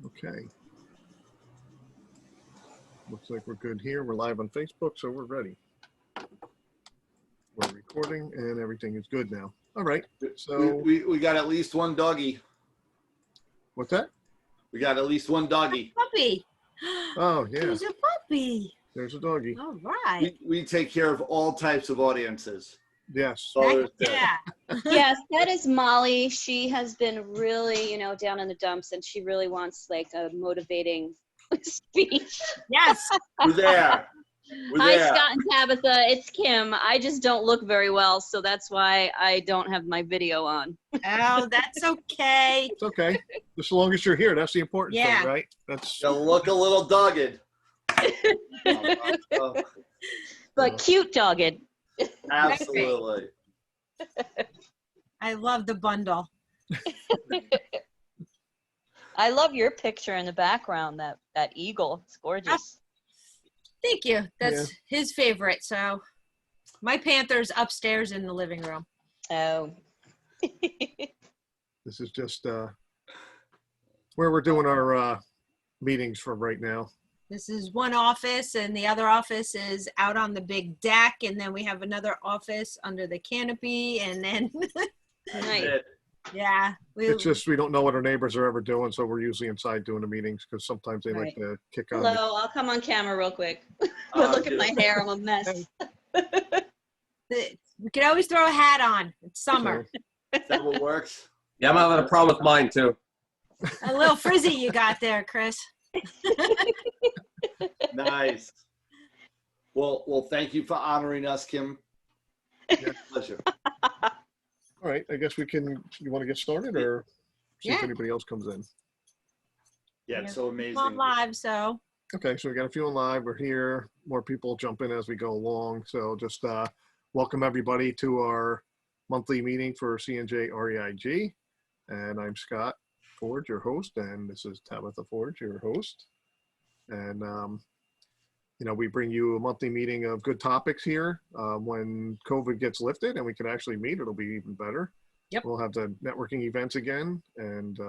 Okay. Looks like we're good here. We're live on Facebook, so we're ready. We're recording and everything is good now. All right. So we got at least one doggy. What's that? We got at least one doggy. Puppy. Oh, yeah. There's a puppy. There's a doggy. All right. We take care of all types of audiences. Yes. Yeah. Yes, that is Molly. She has been really, down in the dumps, and she really wants like a motivating speech. Yes. We're there. We're Hi, there. Scott and Tabitha. It's Kim. I just don't look very well, so that's why I don't have my video on. Oh, that's okay. It's okay. Just as long as you're here, that's the important Yeah. thing, right? That's You look a little dogged. But cute dogged. Absolutely. I love the bundle. I love your picture in the background, that eagle. It's gorgeous. Thank you. That's his favorite. So my panther's upstairs in the living room. Oh. this is just where we're doing our meetings for right now. This is one office, and the other office is out on the big deck, and then we have another office under the canopy, and then Nice. yeah, It's just we don't know what our neighbors are ever doing, so we're usually inside doing the meetings because sometimes they like to kick on. Hello, I'll come on camera real quick. Look at my hair, I'm a mess. we can always throw a hat on. It's summer. Is that what works? Yeah, I'm having a problem with mine too. A little frizzy you got there, Chris. Nice. Well, thank you for honoring us, Kim. Yeah. Pleasure. All right, I guess we can. You want to get started, or see if Yeah. anybody else comes in? Yeah, it's so amazing. On live, so Okay, so we got a few on live. We're here. More people jump in as we go along. So just welcome everybody to our monthly meeting for CNJ REIG. And I'm Scott Forge, your host, and this is Tabitha Forge, your host. And we bring you a monthly meeting of good topics here. When COVID gets lifted and we can actually meet, it'll be even better. Yep. We'll have the networking events again, and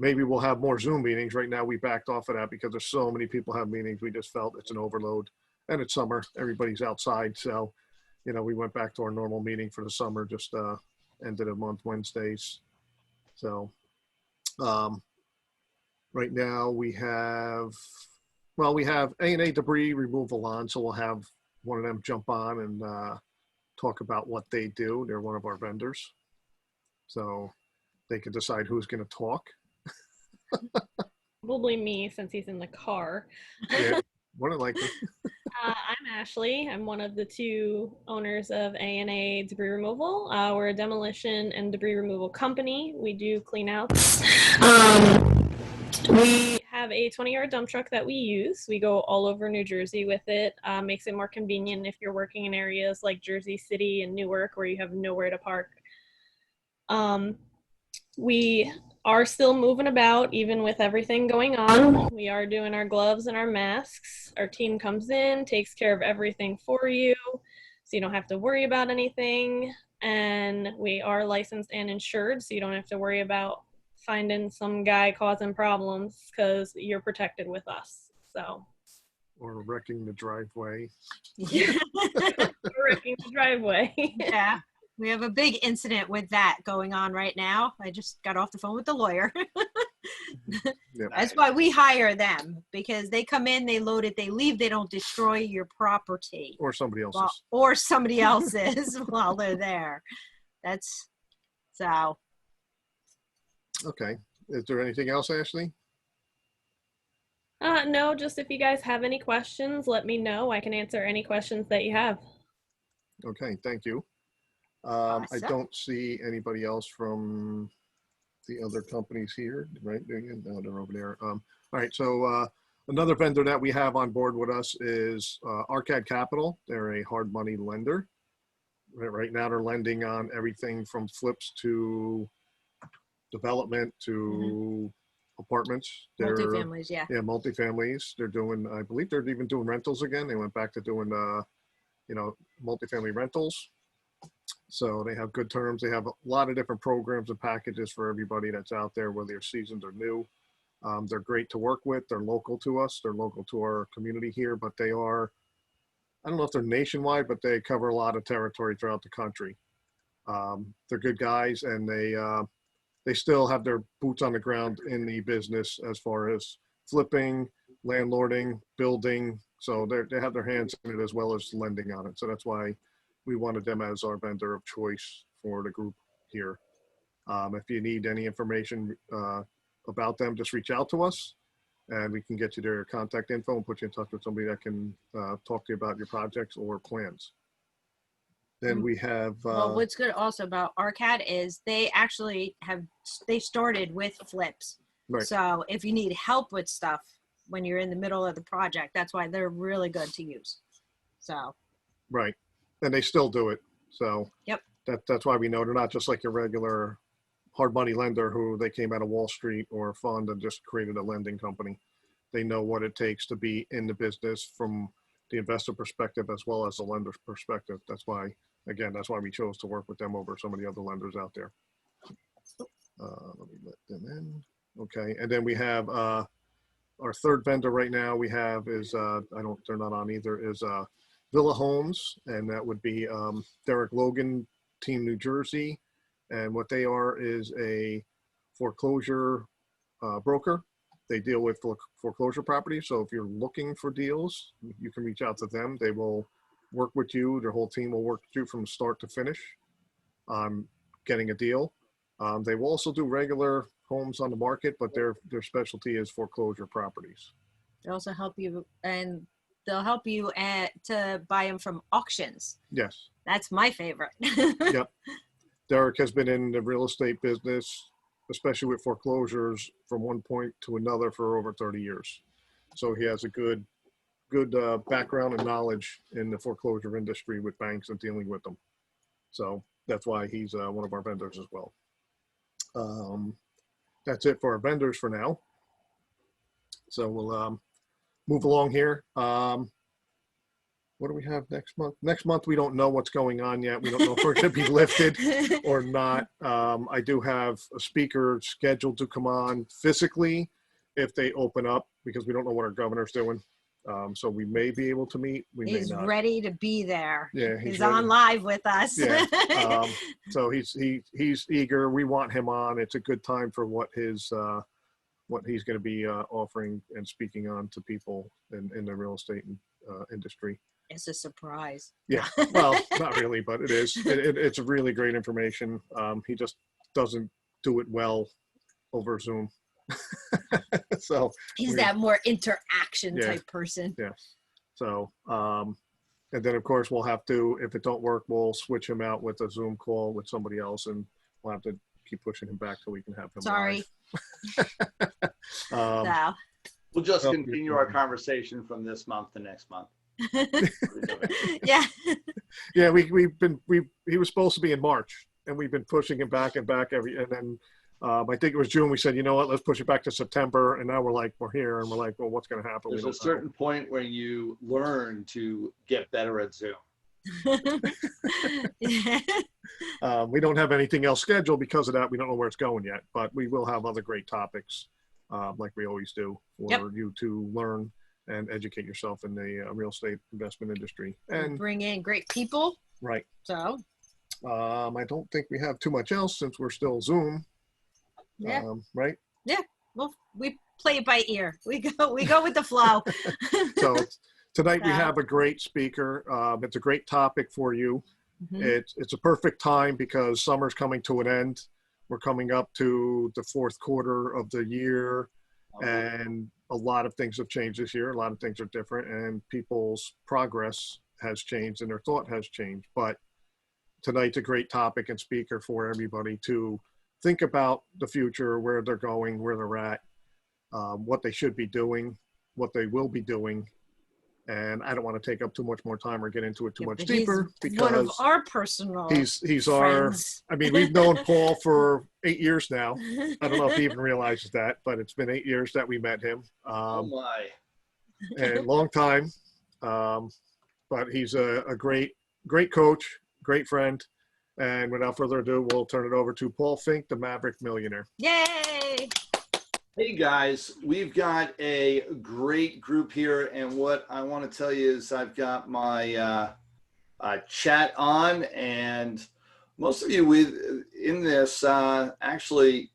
maybe we'll have more Zoom meetings. Right now, we backed off of that because there's so many people have meetings. We just felt it's an overload, and it's summer. Everybody's outside, so we went back to our normal meeting for the summer. Just end of the month Wednesdays. So right now we have A&A debris removal on, so we'll have one of them jump on and talk about what they do. They're one of our vendors, so they can decide who's going to talk. Probably me, since he's in the car. Yeah, more than likely. I'm Ashley. I'm one of the two owners of A&A Debris Removal. We're a demolition and debris removal company. We do clean outs. We have a 20-yard dump truck that we use. We go all over New Jersey with it. Makes it more convenient if you're working in areas like Jersey City and Newark where you have nowhere to park. We are still moving about even with everything going on. We are doing our gloves and our masks. Our team comes in, takes care of everything for you, so you don't have to worry about anything. And we are licensed and insured, so you don't have to worry about finding some guy causing problems because you're protected with us. So, Or wrecking the driveway. wrecking the driveway. yeah. We have a big incident with that going on right now. I just got off the phone with the lawyer. Yep. That's why we hire them, because they come in, they load it, they leave, they don't destroy your property. Or somebody else's. Or somebody else's while they're there. That's so. Okay. Is there anything else, Ashley? No, just if you guys have any questions, let me know. I can answer any questions that you have. Okay, thank you. I Awesome. don't see anybody else from the other companies here, right? No, they're over there. All right, so another vendor that we have on board with us is Arcad Capital. They're a hard money lender. Right now they're lending on everything from flips to development to apartments. Multifamilies, yeah. Yeah, multifamilies. They're doing, I believe they're even doing rentals again. They went back to doing, multifamily rentals. So they have good terms. They have a lot of different programs and packages for everybody that's out there, whether they're seasoned or new. They're great to work with. They're local to us. They're local to our community here, but they are, I don't know if they're nationwide, but they cover a lot of territory throughout the country. They're good guys, and they still have their boots on the ground in the business as far as flipping, landlording, building. So they have their hands in it as well as lending on it. So that's why we wanted them as our vendor of choice for the group here. If you need any information about them, just reach out to us and we can get you their contact info and put you in touch with somebody that can talk to you about your projects or plans. Then we have, Well, what's good also about ARCAD is they actually they started with flips. Right. So if you need help with stuff when you're in the middle of the project, that's why they're really good to use. So. right. And they still do it. So Yep. That's why we know they're not just like your regular hard money lender who they came out of Wall Street or a fund and just created a lending company. They know what it takes to be in the business from the investor perspective as well as the lender's perspective. That's why, again, that's why we chose to work with them over some of the other lenders out there. Let me let them in. Okay, and then we have our third vendor right now we have is, they're not on either, is Villa Homes, and that would be Derek Logan, Team New Jersey. And what they are is a foreclosure broker. They deal with foreclosure properties. So if you're looking for deals, you can reach out to them. They will work with you. Their whole team will work with you from start to finish on getting a deal. They will also do regular homes on the market, but their specialty is foreclosure properties. They also help you, and they'll help you to buy them from auctions. Yes. That's my favorite. Yep. Derek has been in the real estate business, especially with foreclosures, from one point to another for over 30 years. So he has a good background and knowledge in the foreclosure industry with banks and dealing with them. So that's why he's one of our vendors as well. That's it for our vendors for now. So we'll move along here. What do we have next month? Next month, we don't know what's going on yet. We don't know if we're going to be lifted or not. I do have a speaker scheduled to come on physically if they open up, because we don't know what our governor's doing. So we may be able to meet. We may He's not. ready to be there. Yeah, He's ready. on live with us. Yeah. So he's eager. We want him on. It's a good time for what he's going to be offering and speaking on to people in the real estate industry. It's a surprise. Yeah, well, not really, but it is. It's really great information. He just doesn't do it well over Zoom. So He's that more interaction Yeah. type person. yeah. So and then of course we'll have to, if it don't work, we'll switch him out with a Zoom call with somebody else, and we'll have to keep pushing him back so we can have him Sorry. live. So. We'll just Oh, continue our conversation from this month to next month. Yeah. Yeah, he was supposed to be in March, and we've been pushing him back and then I think it was June. We said, you know what, let's push it back to September, and now we're here, and we're like, well, what's going to happen? There's We a don't certain point where you learn to get better at Zoom. Yeah. know. We don't have anything else scheduled because of that. We don't know where it's going yet, but we will have other great topics, like we always do, for you to learn and educate yourself in the real estate investment industry. And Bring in great people. right. So. I don't think we have too much else since we're still Zoom. Yeah. Right. Well, we play it by ear. We go with the flow. So tonight we Yeah. have a great speaker. It's a great topic for you. Mhm. It's a perfect time because summer's coming to an end. We're coming up to the fourth quarter of the year, and a lot of things have changed this year. A lot of things are different, and people's progress has changed and their thought has changed. But tonight's a great topic and speaker for everybody to think about the future, where they're going, where they're at, what they should be doing, what they will be doing. And I don't want to take up too much more time or get into it too Yeah, much but he's deeper, one of because our personal he's our, friends. I mean, we've known Paul for 8 years now. I don't know if he even realizes that, but it's been 8 years that we met him. Oh my. And long time. But he's a great coach, great friend, And without further ado, we'll turn it over to Paul Fink, the Maverick Millionaire. Yay! Hey guys, we've got a great group here, and what I want to tell you is I've got my chat on, and most of you in this actually,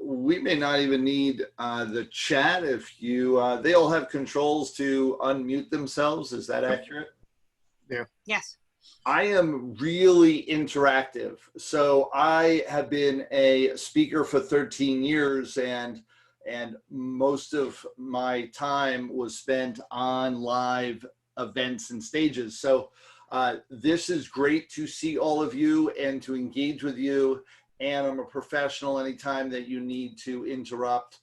we may not even need the chat if you. They all have controls to unmute themselves. Is that accurate? Yes. I am really interactive. So I have been a speaker for 13 years, and most of my time was spent on live events and stages. So this is great to see all of you and to engage with you. And I'm a professional. Anytime that you need to interrupt,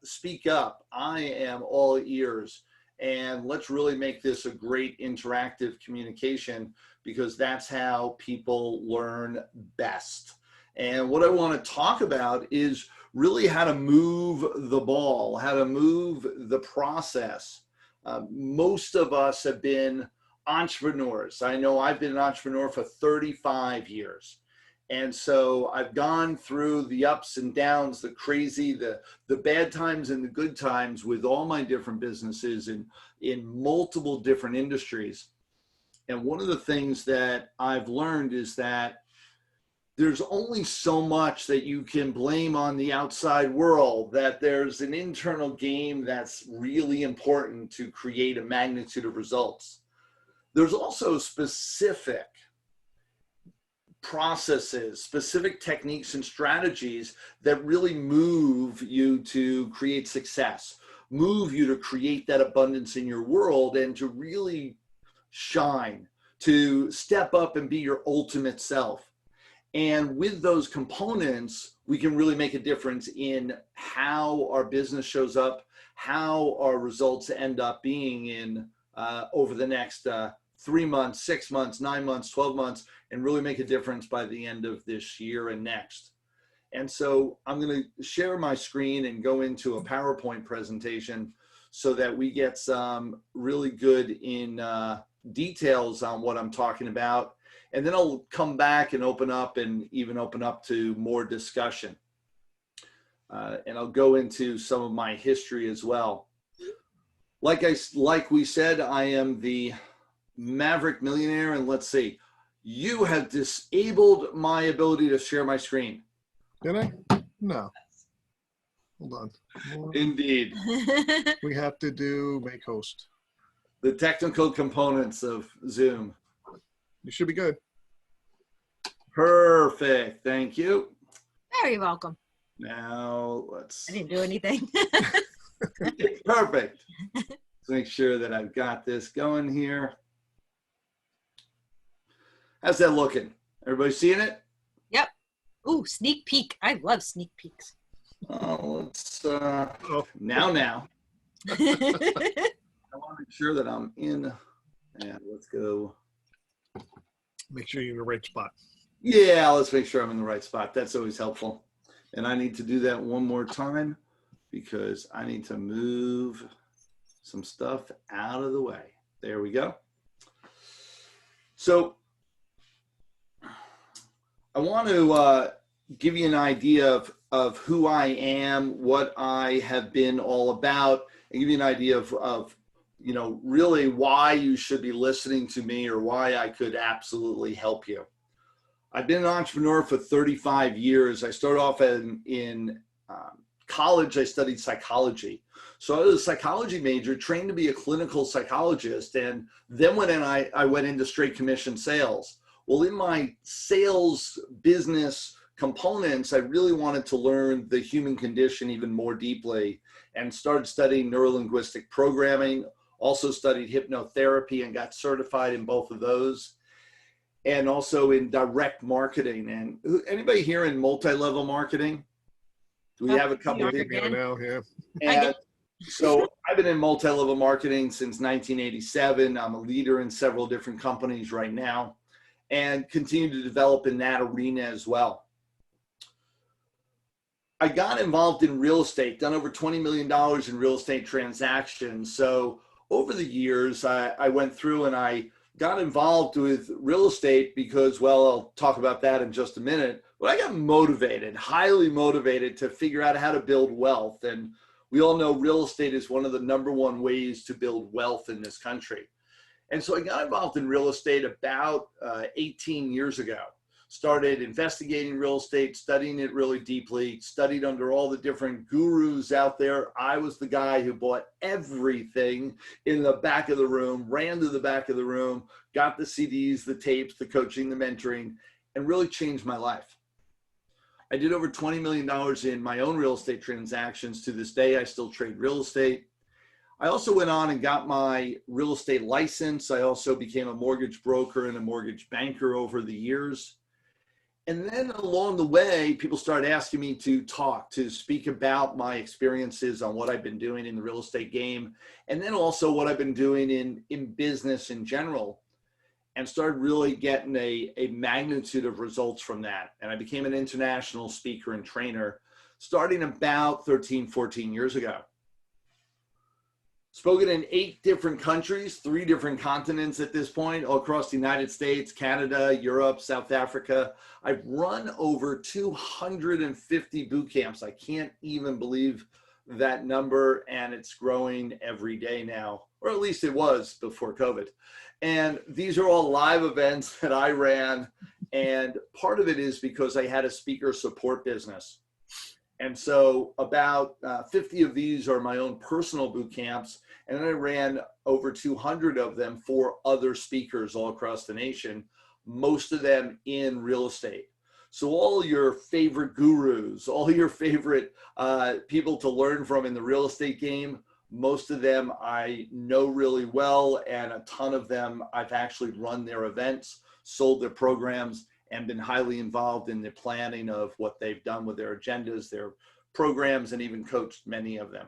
speak up. I am all ears. And let's really make this a great interactive communication, because that's how people learn best. And what I want to talk about is really how to move the ball, how to move the process. Most of us have been entrepreneurs. I know I've been an entrepreneur for 35 years. And so I've gone through the ups and downs, the crazy, the bad times and the good times with all my different businesses in multiple different industries. And one of the things that I've learned is that there's only so much that you can blame on the outside world, that there's an internal game that's really important to create a magnitude of results. There's also specific processes, specific techniques and strategies that really move you to create success, move you to create that abundance in your world and to really shine, to step up and be your ultimate self. And with those components, we can really make a difference in how our business shows up, how our results end up being in over the next 3 months, 6 months, 9 months, 12 months, and really make a difference by the end of this year and next. And so I'm going to share my screen and go into a PowerPoint presentation so that we get some really good in details on what I'm talking about. And then I'll come back and open up and even open up to more discussion. And I'll go into some of my history as well. Like we said, I am the Maverick Millionaire, and let's see, you have disabled my ability to share my screen. Did I? No. Hold on. Indeed. We have to do make host. The technical components of Zoom. You should be good. Perfect. Thank you. Very welcome. Now let's. I didn't do anything. Perfect. Let's make sure that I've got this going here. How's that looking? Everybody seeing it? Yep. Ooh, sneak peek. I love sneak peeks. Let's now. I want to make sure that I'm in. Yeah, let's go. Make sure you're in the right spot. Yeah, let's make sure I'm in the right spot. That's always helpful. And I need to do that one more time because I need to move some stuff out of the way. There we go. So I want to give you an idea of who I am, what I have been all about, and give you an idea of you know, really why you should be listening to me or why I could absolutely help you. I've been an entrepreneur for 35 years. I started off in college. I studied psychology. So I was a psychology major, trained to be a clinical psychologist, and then I went into straight commission sales. Well, in my sales business components, I really wanted to learn the human condition even more deeply and started studying neurolinguistic programming, also studied hypnotherapy and got certified in both of those, and also in direct marketing. And anybody here in multi-level marketing? Do we have a couple of people now? Yeah. And so I've been in multi-level marketing since 1987. I'm a leader in several different companies right now and continue to develop in that arena as well. I got involved in real estate, done over $20 million in real estate transactions. So over the years, I went through and I got involved with real estate because, well, I'll talk about that in just a minute, but I got motivated, highly motivated to figure out how to build wealth. And we all know real estate is one of the #1 ways to build wealth in this country. And so I got involved in real estate about 18 years ago. Started investigating real estate, studying it really deeply, studied under all the different gurus out there. I was the guy who bought everything in the back of the room, ran to the back of the room, got the CDs, the tapes, the coaching, the mentoring, and really changed my life. I did over $20 million in my own real estate transactions. To this day, I still trade real estate. I also went on and got my real estate license. I also became a mortgage broker and a mortgage banker over the years. And then along the way, people started asking me to speak about my experiences on what I've been doing in the real estate game, and then also what I've been doing in business in general, and started really getting a magnitude of results from that. And I became an international speaker and trainer starting about 13, 14 years ago. Spoken in 8 different countries, 3 different continents at this point, all across the United States, Canada, Europe, South Africa. I've run over 250 boot camps. I can't even believe that number, and it's growing every day now, or at least it was before COVID. And these are all live events that I ran, and part of it is because I had a speaker support business. And so about 50 of these are my own personal boot camps. And then I ran over 200 of them for other speakers all across the nation, most of them in real estate. So all your favorite gurus, all your favorite people to learn from in the real estate game, most of them I know really well, and a ton of them I've actually run their events, sold their programs, and been highly involved in the planning of what they've done with their agendas, their programs, and even coached many of them.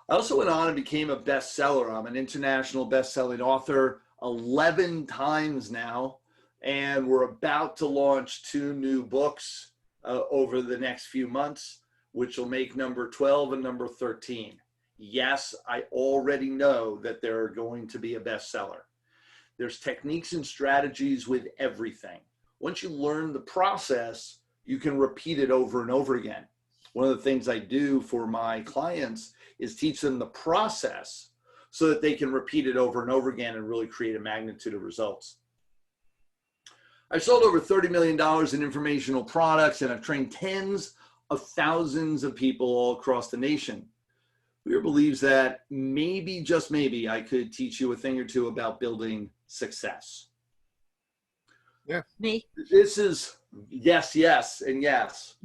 I also went on and became a bestseller. I'm an international best-selling author 11 times now, and we're about to launch 2 new books over the next few months, which will make number 12 and number 13. Yes, I already know that they're going to be a bestseller. There's techniques and strategies with everything. Once you learn the process, you can repeat it over and over again. One of the things I do for my clients is teach them the process so that they can repeat it over and over again and really create a magnitude of results. I've sold over $30 million in informational products, and I've trained tens of thousands of people all across the nation. Weir believes that maybe, just maybe, I could teach you a thing or two about building success. Yeah. Me. This is, yes, and yes.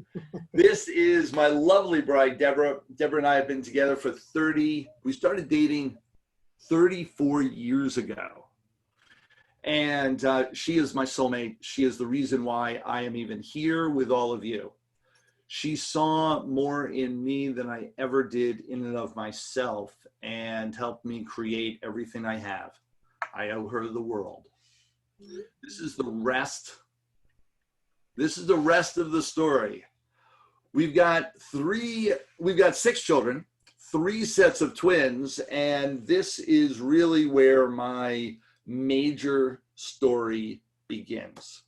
This is my lovely bride, Deborah. Deborah and I have been together for we started dating 34 years ago. And she is my soulmate. She is the reason why I am even here with all of you. She saw more in me than I ever did in and of myself, and helped me create everything I have. I owe her the world. This is the rest. This is the rest of the story. We've got 6 children, 3 sets of twins, and this is really where my major story begins.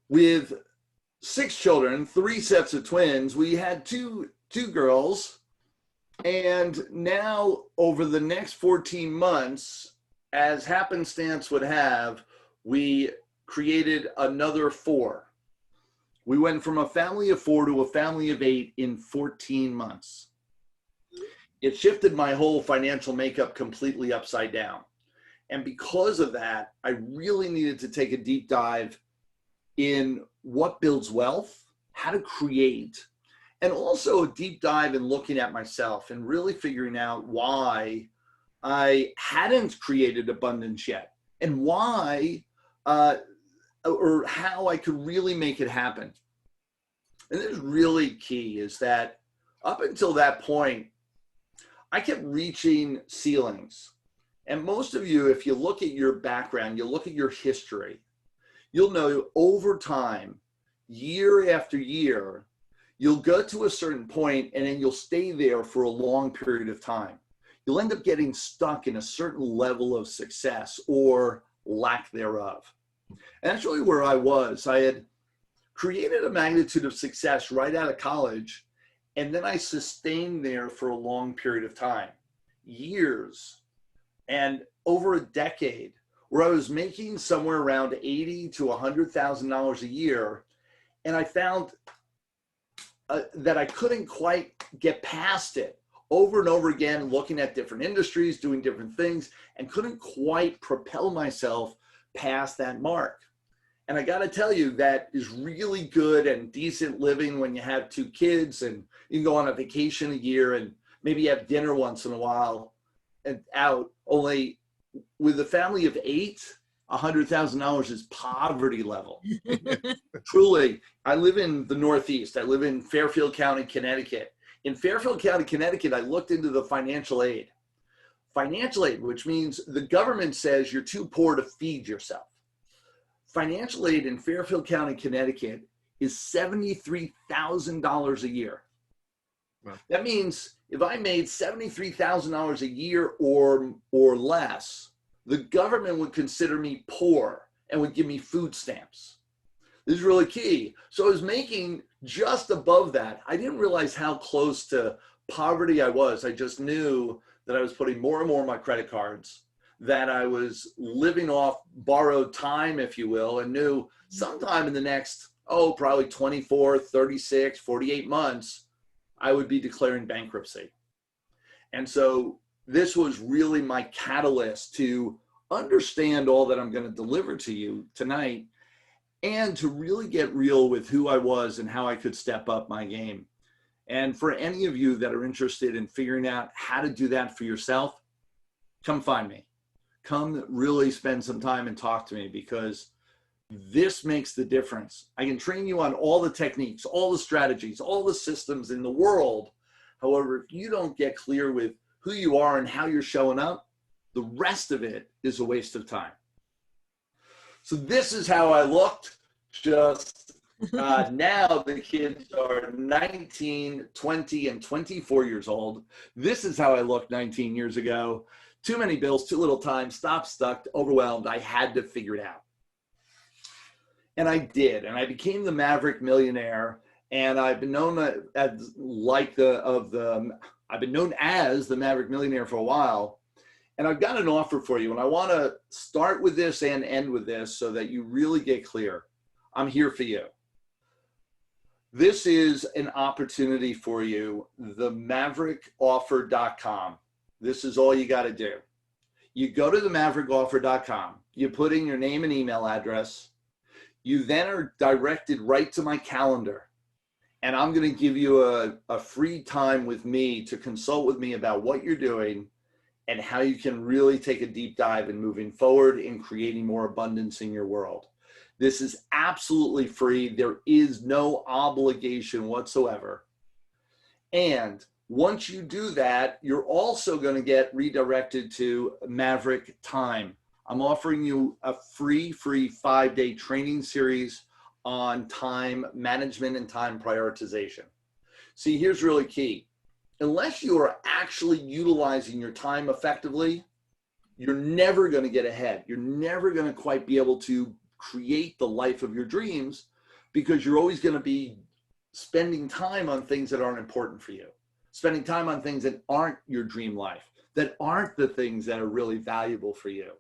With 6 children, 3 sets of twins, we had two girls, and now over the next 14 months, as happenstance would have, we created another 4. We went from a family of 4 to a family of 8 in 14 months. It shifted my whole financial makeup completely upside down. And because of that, I really needed to take a deep dive in what builds wealth, how to create, and also a deep dive in looking at myself and really figuring out why I hadn't created abundance yet, and why or how I could really make it happen. And this is really key, is that up until that point, I kept reaching ceilings. And most of you, if you look at your background, you look at your history, you'll know over time, year after year, you'll go to a certain point and then you'll stay there for a long period of time. you'll end up getting stuck in a certain level of success or lack thereof. And that's really where I was. I had created a magnitude of success right out of college, and then I sustained there for a long period of time, years, and over a decade, where I was making somewhere around $80,000 to $100,000 a year. And I found that I couldn't quite get past it, over and over again, looking at different industries, doing different things, and couldn't quite propel myself past that mark. And I got to tell you, that is really good and decent living when you have 2 kids and you can go on a vacation a year and maybe have dinner once in a while and out. Only with a family of 8, $100,000 is poverty level. Truly, I live in the Northeast. I live in Fairfield County, Connecticut. In Fairfield County, Connecticut, I looked into the financial aid. Financial aid, which means the government says you're too poor to feed yourself. Financial aid in Fairfield County, Connecticut is $73,000 a year. Wow. That means if I made $73,000 a year or less, the government would consider me poor and would give me food stamps. This is really key. So I was making just above that. I didn't realize how close to poverty I was. I just knew that I was putting more and more on my credit cards, that I was living off borrowed time, if you will, and knew sometime in the next, probably 24, 36, 48 months, I would be declaring bankruptcy. And so this was really my catalyst to understand all that I'm going to deliver to you tonight, and to really get real with who I was and how I could step up my game. And for any of you that are interested in figuring out how to do that for yourself, come find me. Come really spend some time and talk to me, because this makes the difference. I can train you on all the techniques, all the strategies, all the systems in the world. However, if you don't get clear with who you are and how you're showing up, the rest of it is a waste of time. So this is how I looked. Just now the kids are 19, 20, and 24 years old. This is how I looked 19 years ago. Too many bills, too little time, stopped, stuck, overwhelmed. I had to figure it out. And I did. And I became the Maverick Millionaire. And I've been known as I've been known as the Maverick Millionaire for a while. And I've got an offer for you. And I want to start with this and end with this so that you really get clear. I'm here for you. This is an opportunity for you, themaverickoffer.com. This is all you got to do. You go to themaverickoffer.com. You put in your name and email address. You then are directed right to my calendar. And I'm going to give you a free time with me to consult with me about what you're doing and how you can really take a deep dive in moving forward in creating more abundance in your world. This is absolutely free. There is no obligation whatsoever. And once you do that, you're also going to get redirected to Maverick Time. I'm offering you a free 5-day training series on time management and time prioritization. See, here's really key. Unless you are actually utilizing your time effectively, you're never going to get ahead. You're never going to quite be able to create the life of your dreams, because you're always going to be spending time on things that aren't important for you, spending time on things that aren't your dream life, that aren't the things that are really valuable for you.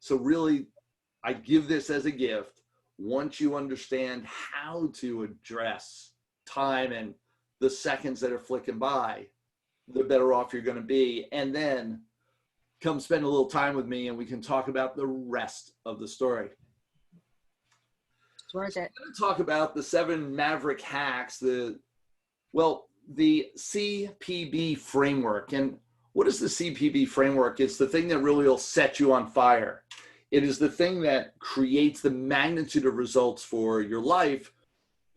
So really, I give this as a gift. Once you understand how to address time and the seconds that are flicking by, the better off you're going to be. And then come spend a little time with me and we can talk about the rest of the story. It's worth it. I'm going to talk about the 7 Maverick hacks, the CPB framework. And what is the CPB framework? It's the thing that really will set you on fire. It is the thing that creates the magnitude of results for your life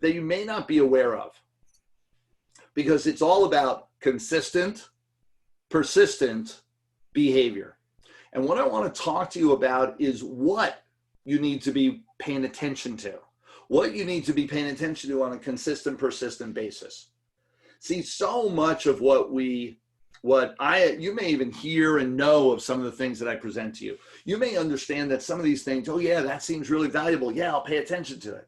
that you may not be aware of, because it's all about consistent, persistent behavior. And what I want to talk to you about is what you need to be paying attention to, what you need to be paying attention to on a consistent, persistent basis. See, so much of what we you may even hear and know of some of the things that I present to you. You may understand that some of these things, oh yeah, that seems really valuable. Yeah, I'll pay attention to it.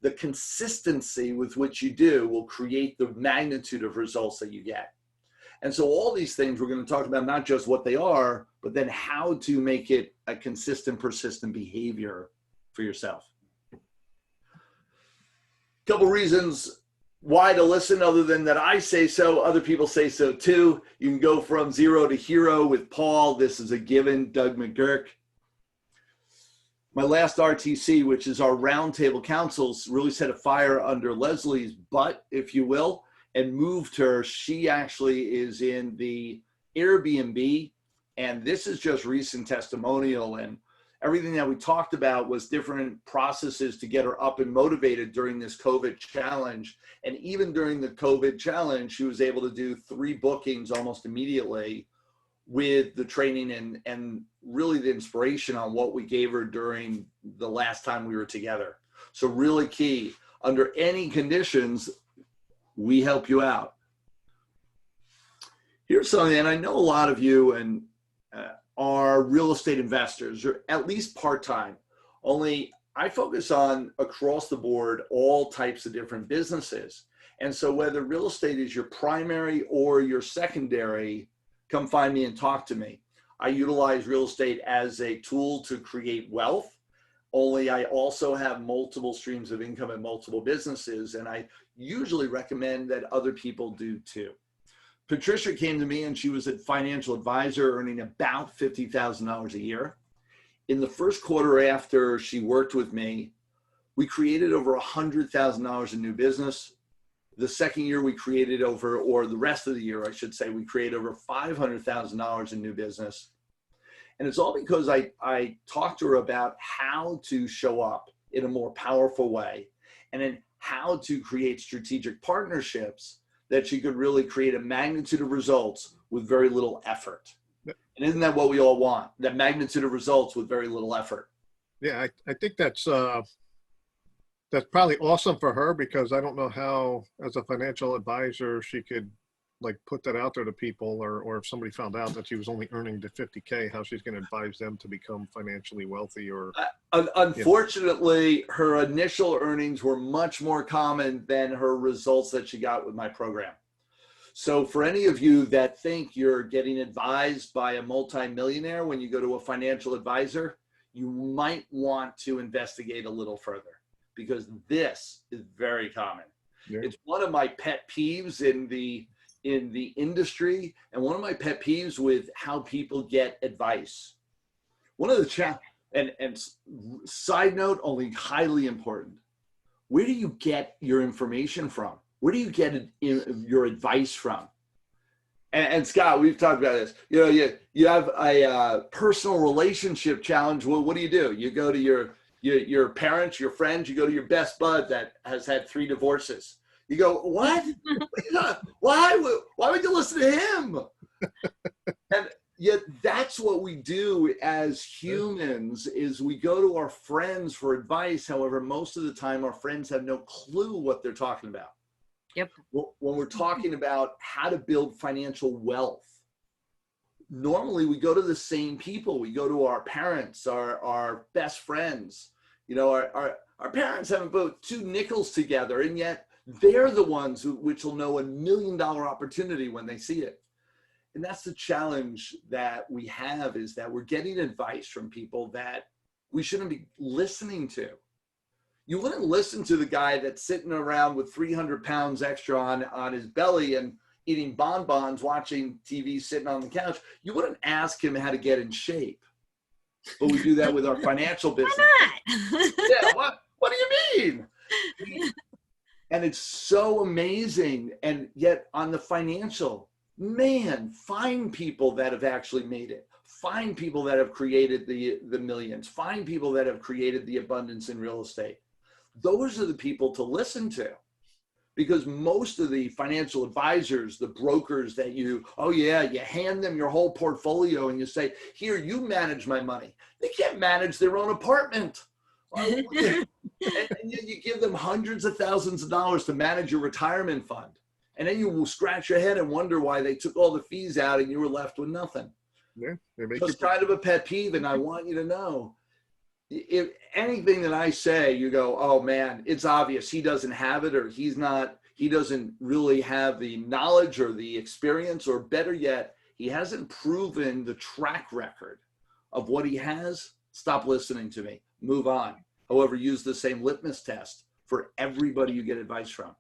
The consistency with which you do will create the magnitude of results that you get. And so all these things we're going to talk about, not just what they are, but then how to make it a consistent, persistent behavior for yourself. Couple reasons why to listen, other than that I say so, other people say so too. You can go from zero to hero with Paul. This is a given. Doug McGurk. My last RTC, which is our roundtable councils, really set a fire under Leslie's butt, if you will, and moved her. She actually is in the Airbnb, and this is just recent testimonial, and everything that we talked about was different processes to get her up and motivated during this COVID challenge. And even during the COVID challenge, she was able to do 3 bookings almost immediately with the training and really the inspiration on what we gave her during the last time we were together. So really key. Under any conditions, we help you out. Here's something, and I know a lot of you and are real estate investors, or at least part-time. Only I focus on across the board all types of different businesses. And so whether real estate is your primary or your secondary, come find me and talk to me. I utilize real estate as a tool to create wealth. Only I also have multiple streams of income and multiple businesses, and I usually recommend that other people do too. Patricia came to me and she was a financial advisor earning about $50,000 a year. In the first quarter after she worked with me, we created over $100,000 in new business. The second year we created over, or the rest of the year, I should say, we created over $500,000 in new business. And it's all because I talked to her about how to show up in a more powerful way, and then how to create strategic partnerships that she could really create a magnitude of results with very little effort. And isn't that what we all want? That magnitude of results with very little effort. Yeah, I think that's probably awesome for her, because I don't know how, as a financial advisor, she could like put that out there to people, or if somebody found out that she was only earning the 50K, how she's going to advise them to become financially wealthy. Or unfortunately, her initial earnings were much more common than her results that she got with my program. So for any of you that think you're getting advised by a multimillionaire when you go to a financial advisor, you might want to investigate a little further, because this is very common. Yeah. It's one of my pet peeves in the industry, and one of my pet peeves with how people get advice. One of the and side note, only highly important, where do you get your information from? Where do you get your advice from? And Scott, we've talked about this. You know, you have a personal relationship challenge. Well, what do? You go to your parents, your friends. You go to your best bud that has had 3 divorces. You go, what? Why would you listen to him? And yet that's what we do as humans, is we go to our friends for advice. However, most of the time our friends have no clue what they're talking about. Yep. When we're talking about how to build financial wealth, normally we go to the same people. We go to our parents, our best friends. You know, our parents haven't put 2 nickels together, and yet they're the ones which will know $1 million opportunity when they see it. And that's the challenge that we have, is that we're getting advice from people that we shouldn't be listening to. You wouldn't listen to the guy that's sitting around with 300 pounds extra on his belly and eating bonbons, watching TV, sitting on the couch. You wouldn't ask him how to get in shape. But we do that with our financial business. Why not? Yeah, what do you mean? And it's so amazing. And yet on the financial, man, find people that have actually made it. Find people that have created the millions. Find people that have created the abundance in real estate. Those are the people to listen to. Because most of the financial advisors, the brokers that you hand them your whole portfolio and you say, here, you manage my money. They can't manage their own apartment. And yet you give them hundreds of thousands of dollars to manage your retirement fund. And then you will scratch your head and wonder why they took all the fees out and you were left with nothing. Yeah, they make So it's kind of a pet peeve, and I want you to know, if anything that I say, you go, oh man, it's obvious he doesn't have it, or he doesn't really have the knowledge or the experience, or better yet, he hasn't proven the track record of what he has. Stop listening to me. Move on. However, use the same litmus test for everybody you get advice from,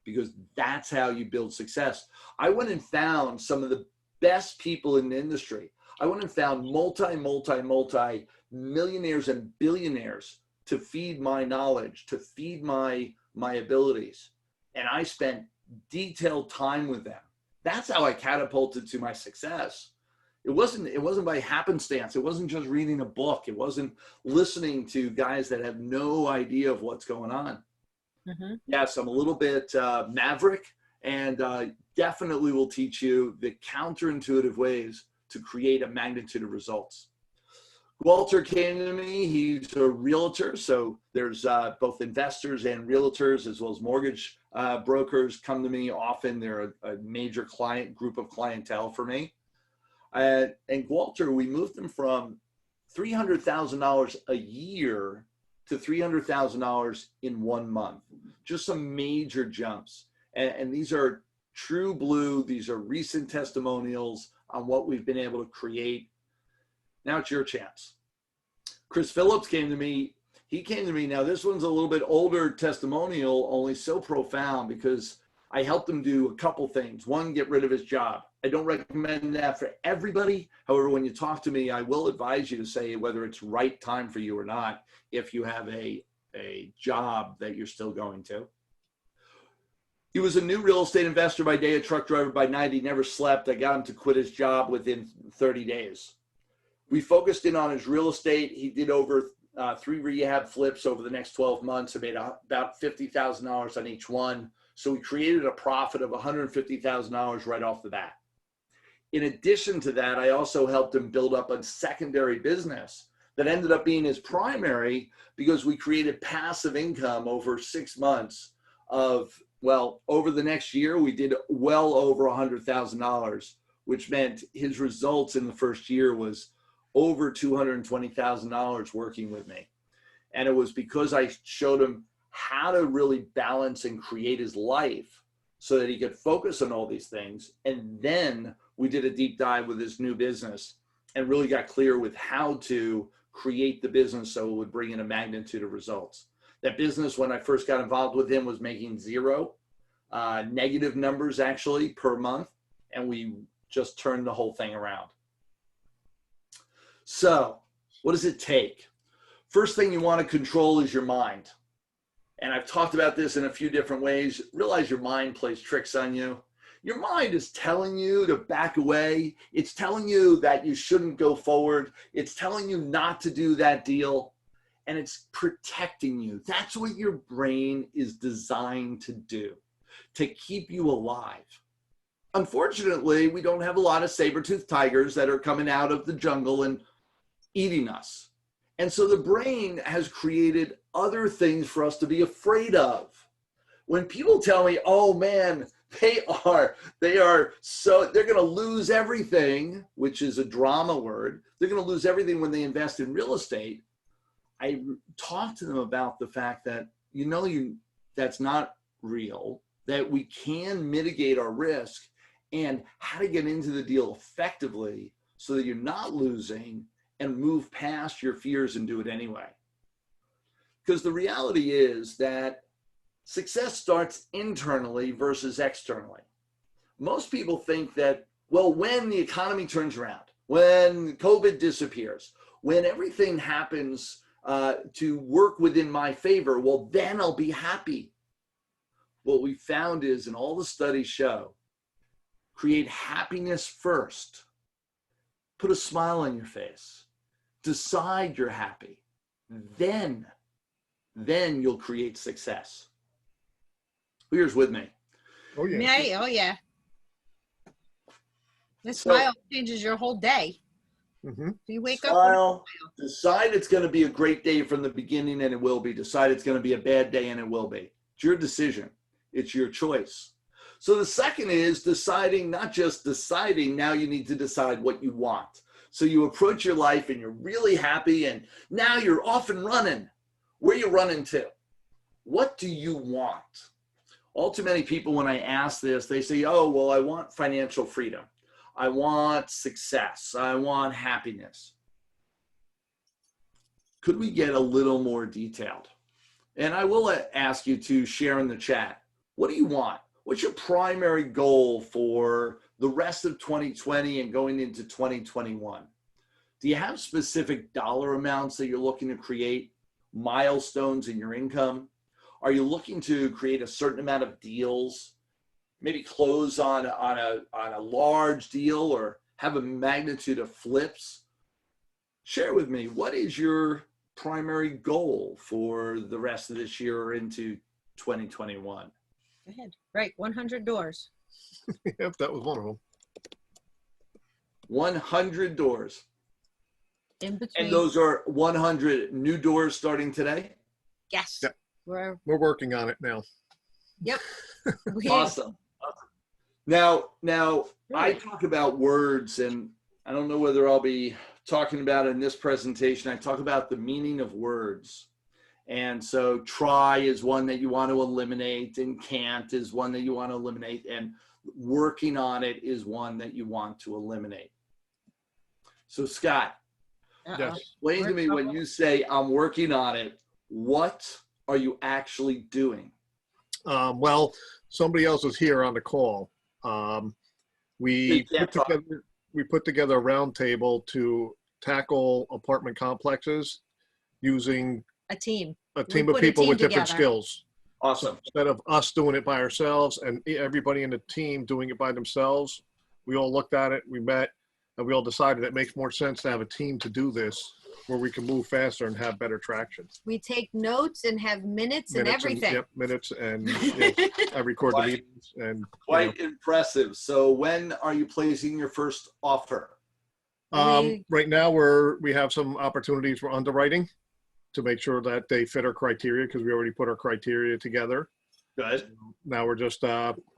because that's how you build success. I went and found some of the best people in the industry. I went and found multi millionaires and billionaires to feed my knowledge, to feed my abilities. And I spent detailed time with them. That's how I catapulted to my success. It wasn't by happenstance. It wasn't just reading a book. It wasn't listening to guys that have no idea of what's going on. Mm-hmm. Yes, I'm a little bit maverick, and definitely will teach you the counterintuitive ways to create a magnitude of results. Walter came to me. He's a realtor. So there's both investors and realtors, as well as mortgage brokers come to me often. They're a major group of clientele for me. And Walter, we moved him from $300,000 a year to $300,000 in 1 month. Just some major jumps. And these are true blue. These are recent testimonials on what we've been able to create. Now it's your chance. Chris Phillips came to me. He came to me. Now this one's a little bit older testimonial, only so profound because I helped him do a couple things. One, get rid of his job. I don't recommend that for everybody. However, when you talk to me, I will advise you to say whether it's right time for you or not if you have a job that you're still going to. He was a new real estate investor by day, a truck driver by night. He never slept. I got him to quit his job within 30 days. We focused in on his real estate. He did over 3 rehab flips over the next 12 months and made about $50,000 on each one. So we created a profit of $150,000 right off the bat. In addition to that, I also helped him build up a secondary business that ended up being his primary because we created passive income over 6 months of, well, over the next year, we did well over $100,000, which meant his results in the first year was over $220,000 working with me. And it was because I showed him how to really balance and create his life so that he could focus on all these things. And then we did a deep dive with his new business and really got clear with how to create the business so it would bring in a magnitude of results. That business, when I first got involved with him, was making zero, negative numbers actually per month. And we just turned the whole thing around. So what does it take? First thing you want to control is your mind. And I've talked about this in a few different ways. Realize your mind plays tricks on you. Your mind is telling you to back away. It's telling you that you shouldn't go forward. It's telling you not to do that deal. And it's protecting you. That's what your brain is designed to do, to keep you alive. Unfortunately, we don't have a lot of saber-toothed tigers that are coming out of the jungle and eating us. And so the brain has created other things for us to be afraid of. When people tell me, oh man, they're going to lose everything, which is a drama word. They're going to lose everything when they invest in real estate. I talk to them about the fact that, that's not real, that we can mitigate our risk and how to get into the deal effectively so that you're not losing and move past your fears and do it anyway. Because the reality is that success starts internally versus externally. Most people think that, well, when the economy turns around, when COVID disappears, when everything happens to work within my favor, well, then I'll be happy. What we found is, and all the studies show, create happiness first. Put a smile on your face. Decide you're happy. Then you'll create success. Here's with me. Oh yeah. Yeah, oh yeah. This So- smile changes your whole day. Mm-hmm. You wake up. Smile. Decide it's going to be a great day from the beginning, and it will be. Decide it's going to be a bad day, and it will be. It's your decision. It's your choice. So the second is deciding, not just deciding, now you need to decide what you want. So you approach your life and you're really happy and now you're off and running. Where are you running to? What do you want? All too many people, when I ask this, they say, oh, well, I want financial freedom. I want success. I want happiness. Could we get a little more detailed? And I will ask you to share in the chat. What do you want? What's your primary goal for the rest of 2020 and going into 2021? Do you have specific dollar amounts that you're looking to create? Milestones in your income? Are you looking to create a certain amount of deals? Maybe close on a large deal or have a magnitude of flips? Share with me, what is your primary goal for the rest of this year or into 2021? Go ahead. Right, 100 doors. Yep, that was one of them. 100 doors. In between. And those are 100 new doors starting today? Yes. Yep. We're, We're working on it now. yep. We- Awesome. Now, I Really? talk about words, and I don't know whether I'll be talking about it in this presentation. I talk about the meaning of words. And so try is one that you want to eliminate, and can't is one that you want to eliminate, and working on it is one that you want to eliminate. So Scott, Uh-oh. Yes. explain to me when you say I'm working on it, what are you actually doing? Well, somebody else was here on the call. We can't talk. put together a roundtable to tackle apartment complexes using A team. a We team of put a people team with different together. skills. Awesome. Instead of us doing it by ourselves and everybody in the team doing it by themselves, we all looked at it, we met, and we all decided it makes more sense to have a team to do this where we can move faster and have better traction. We take notes and have minutes and everything. Yep, minutes and I record the Right. meetings and Quite impressive. So when are you placing your first offer? Right now we have some opportunities for underwriting to make sure that they fit our criteria because we already put our criteria together. Good. Now we're just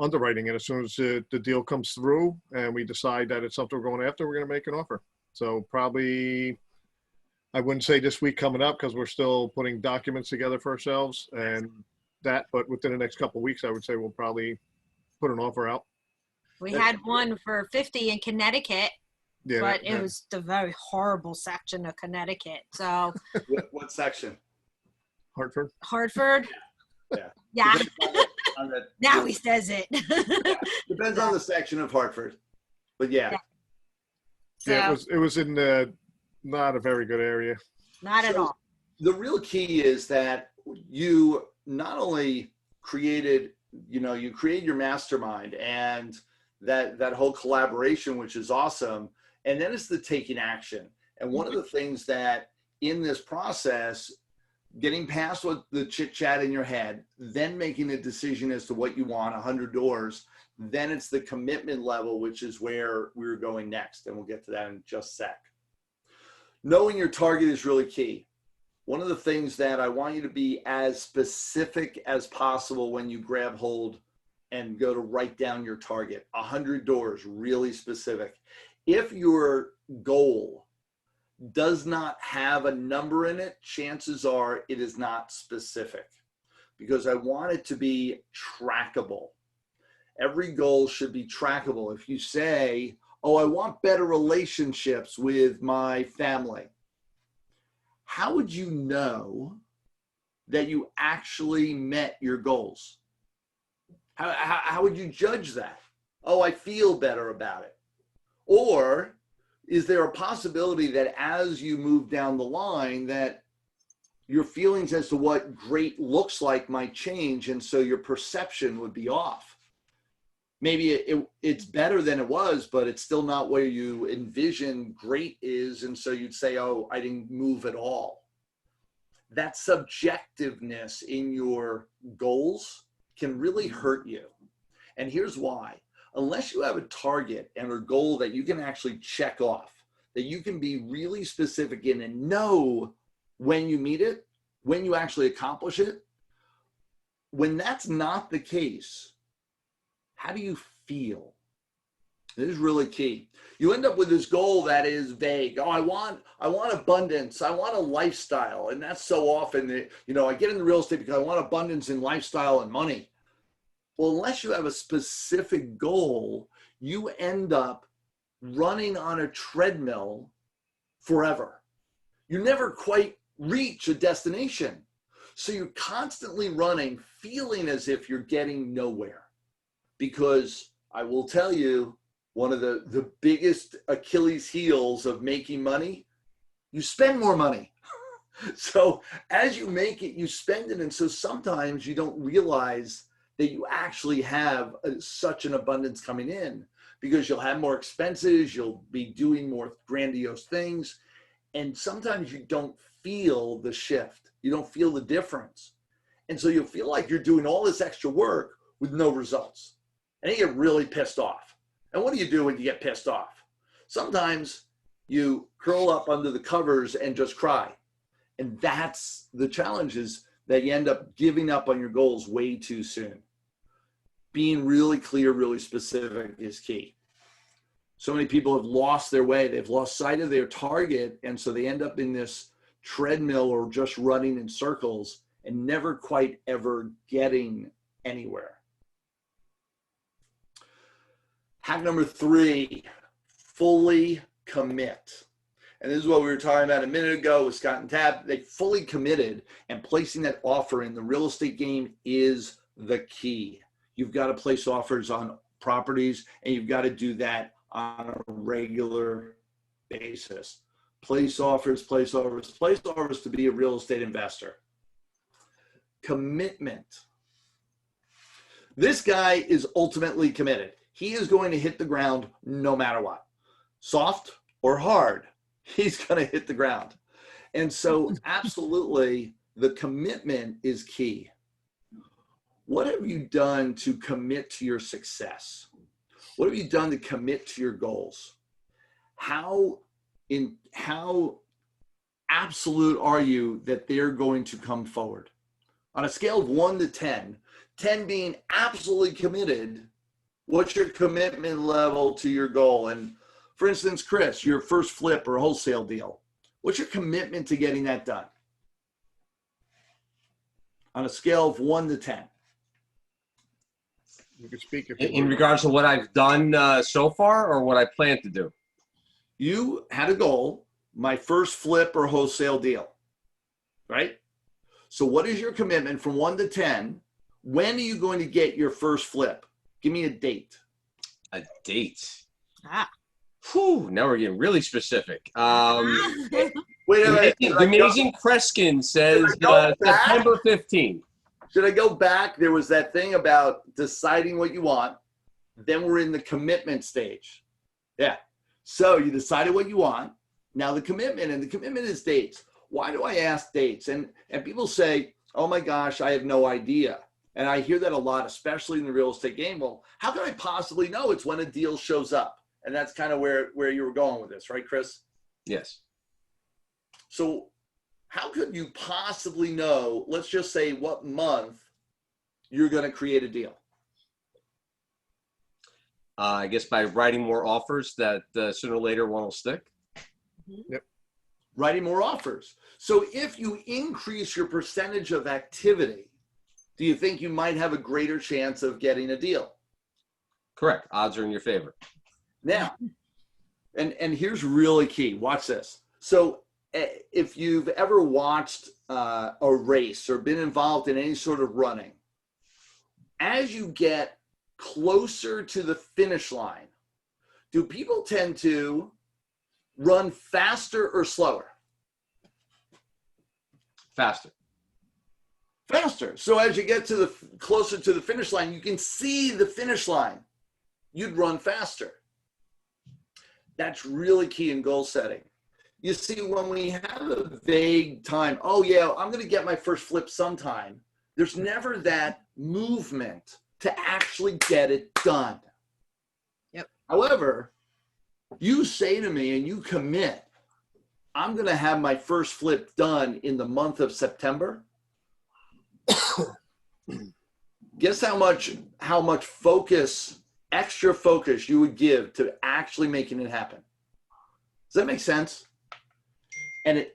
underwriting, and as soon as the deal comes through and we decide that it's something we're going after, we're going to make an offer. So probably, I wouldn't say this week coming up because we're still putting documents together for ourselves and that, but within the next couple of weeks, I would say we'll probably put an offer out. We had one for 50 in Connecticut, Yeah, but it was the very horrible section of Connecticut. So What section? Hartford. Hartford. Yeah. Yeah. On the- Now he says it. Depends on the section of Hartford. But yeah. Yeah, So it was in the not a very good area. not at So all. The real key is that you not only created, you create your mastermind and that whole collaboration, which is awesome. And then it's the taking action. And one of the things that in this process, getting past what the chit chat in your head, then making a decision as to what you want, 100 doors, then it's the commitment level, which is where we're going next. And we'll get to that in just a sec. Knowing your target is really key. One of the things that I want you to be as specific as possible when you grab hold and go to write down your target. 100 doors, really specific. If your goal does not have a number in it, chances are it is not specific, because I want it to be trackable. Every goal should be trackable. If you say, oh, I want better relationships with my family, how would you know that you actually met your goals? How would you judge that? Oh, I feel better about it. Or is there a possibility that as you move down the line that your feelings as to what great looks like might change, and so your perception would be off? Maybe it's better than it was, but it's still not where you envision great is, and so you'd say, oh, I didn't move at all. That subjectiveness in your goals can really hurt you. And here's why. Unless you have a target and a goal that you can actually check off, that you can be really specific in and know when you meet it, when you actually accomplish it, when that's not the case, How do you feel? This is really key. You end up with this goal that is vague. Oh, I want abundance. I want a lifestyle. And that's so often that, I get into real estate because I want abundance in lifestyle and money. Well, unless you have a specific goal, you end up running on a treadmill forever. You never quite reach a destination. So you're constantly running, feeling as if you're getting nowhere. Because I will tell you, one of the biggest Achilles heels of making money, you spend more money. So as you make it, you spend it. And so sometimes you don't realize that you actually have such an abundance coming in, because you'll have more expenses, you'll be doing more grandiose things. And sometimes you don't feel the shift. You don't feel the difference. And so you'll feel like you're doing all this extra work with no results. And you get really pissed off. And what do you do when you get pissed off? Sometimes you curl up under the covers and just cry. And that's the challenge, is that you end up giving up on your goals way too soon. Being really clear, really specific is key. So many people have lost their way. They've lost sight of their target. And so they end up in this treadmill or just running in circles and never quite ever getting anywhere. Hack number 3, fully commit. And this is what we were talking about a minute ago with Scott and Tab. They fully committed, and placing that offer in the real estate game is the key. You've got to place offers on properties, and you've got to do that on a regular basis. Place offers to be a real estate investor. Commitment. This guy is ultimately committed. He is going to hit the ground no matter what. Soft or hard, he's going to hit the ground. And so absolutely, the commitment is key. What have you done to commit to your success? What have you done to commit to your goals? How absolute are you that they're going to come forward? On a scale of 1 to 10, 10 being absolutely committed, what's your commitment level to your goal? And for instance, Chris, your first flip or wholesale deal, what's your commitment to getting that done? On a scale of 1 to 10. You can speak if In regards to what I've done so far, or what I plan to do? You had a goal, my first flip or wholesale deal, right? So what is your commitment from 1 to 10? When are you going to get your first flip? Give me a date. A date. Ah. Whew, now we're getting really specific. Wait a minute. The Amazing Kreskin says September 15th. Should I go back? There was that thing about deciding what you want. Then we're in the commitment stage. Yeah. So you decided what you want. Now the commitment, and the commitment is dates. Why do I ask dates? And people say, oh my gosh, I have no idea. And I hear that a lot, especially in the real estate game. Well, how can I possibly know? It's when a deal shows up. And that's kind of where you were going with this, right, Chris? Yes. So how could you possibly know, let's just say, what month you're going to create a deal? I guess by writing more offers that sooner or later one will stick. Yep. Writing more offers. So if you increase your percentage of activity, do you think you might have a greater chance of getting a deal? Correct. Odds are in your favor. Now, and here's really key. Watch this. So if you've ever watched a race or been involved in any sort of running, as you get closer to the finish line, do people tend to run faster or slower? Faster. Faster. So as you get to the closer to the finish line, you can see the finish line. You'd run faster. That's really key in goal setting. You see, when we have a vague time, oh yeah, I'm going to get my first flip sometime, there's never that movement to actually get it done. Yep. However, you say to me and you commit, I'm going to have my first flip done in the month of September. Guess how much focus, extra focus you would give to actually making it happen. Does that make sense? And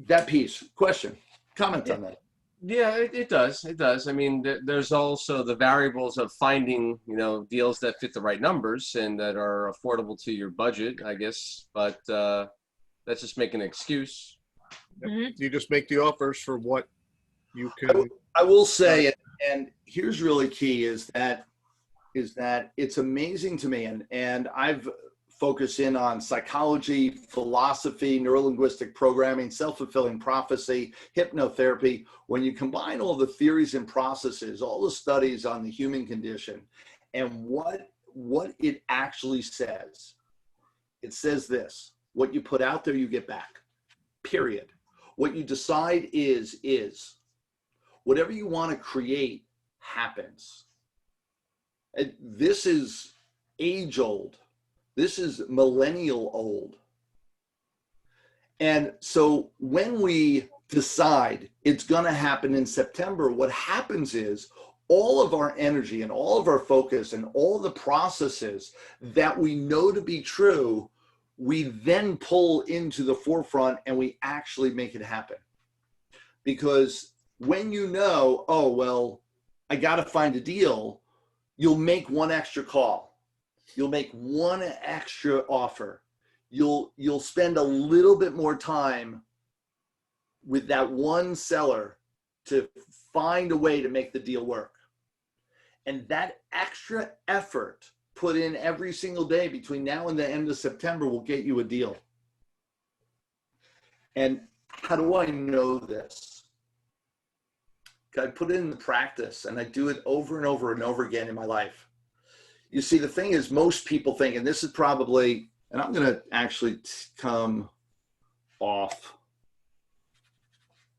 that piece, question, comment on that. Yeah, it does. It does. I mean, there's also the variables of finding, deals that fit the right numbers and that are affordable to your budget, I guess. But that's just making an excuse. You just make the offers for what you can. I will say, and here's really key, is that it's amazing to me, and I've focused in on psychology, philosophy, neurolinguistic programming, self-fulfilling prophecy, hypnotherapy. When you combine all the theories and processes, all the studies on the human condition, and what it actually says, it says this: what you put out there, you get back, period. What you decide is. Whatever you want to create happens. And this is age old. This is millennial old. And so when we decide it's going to happen in September, what happens is all of our energy and all of our focus and all the processes that we know to be true, we then pull into the forefront and we actually make it happen. Because when you know, oh, well, I got to find a deal, you'll make one extra call. You'll make one extra offer. You'll spend a little bit more time with that one seller to find a way to make the deal work. And that extra effort put in every single day between now and the end of September will get you a deal. And how do I know this? I put it into practice, and I do it over and over and over again in my life. You see, the thing is, most people think, and this is probably, and I'm going to actually come off,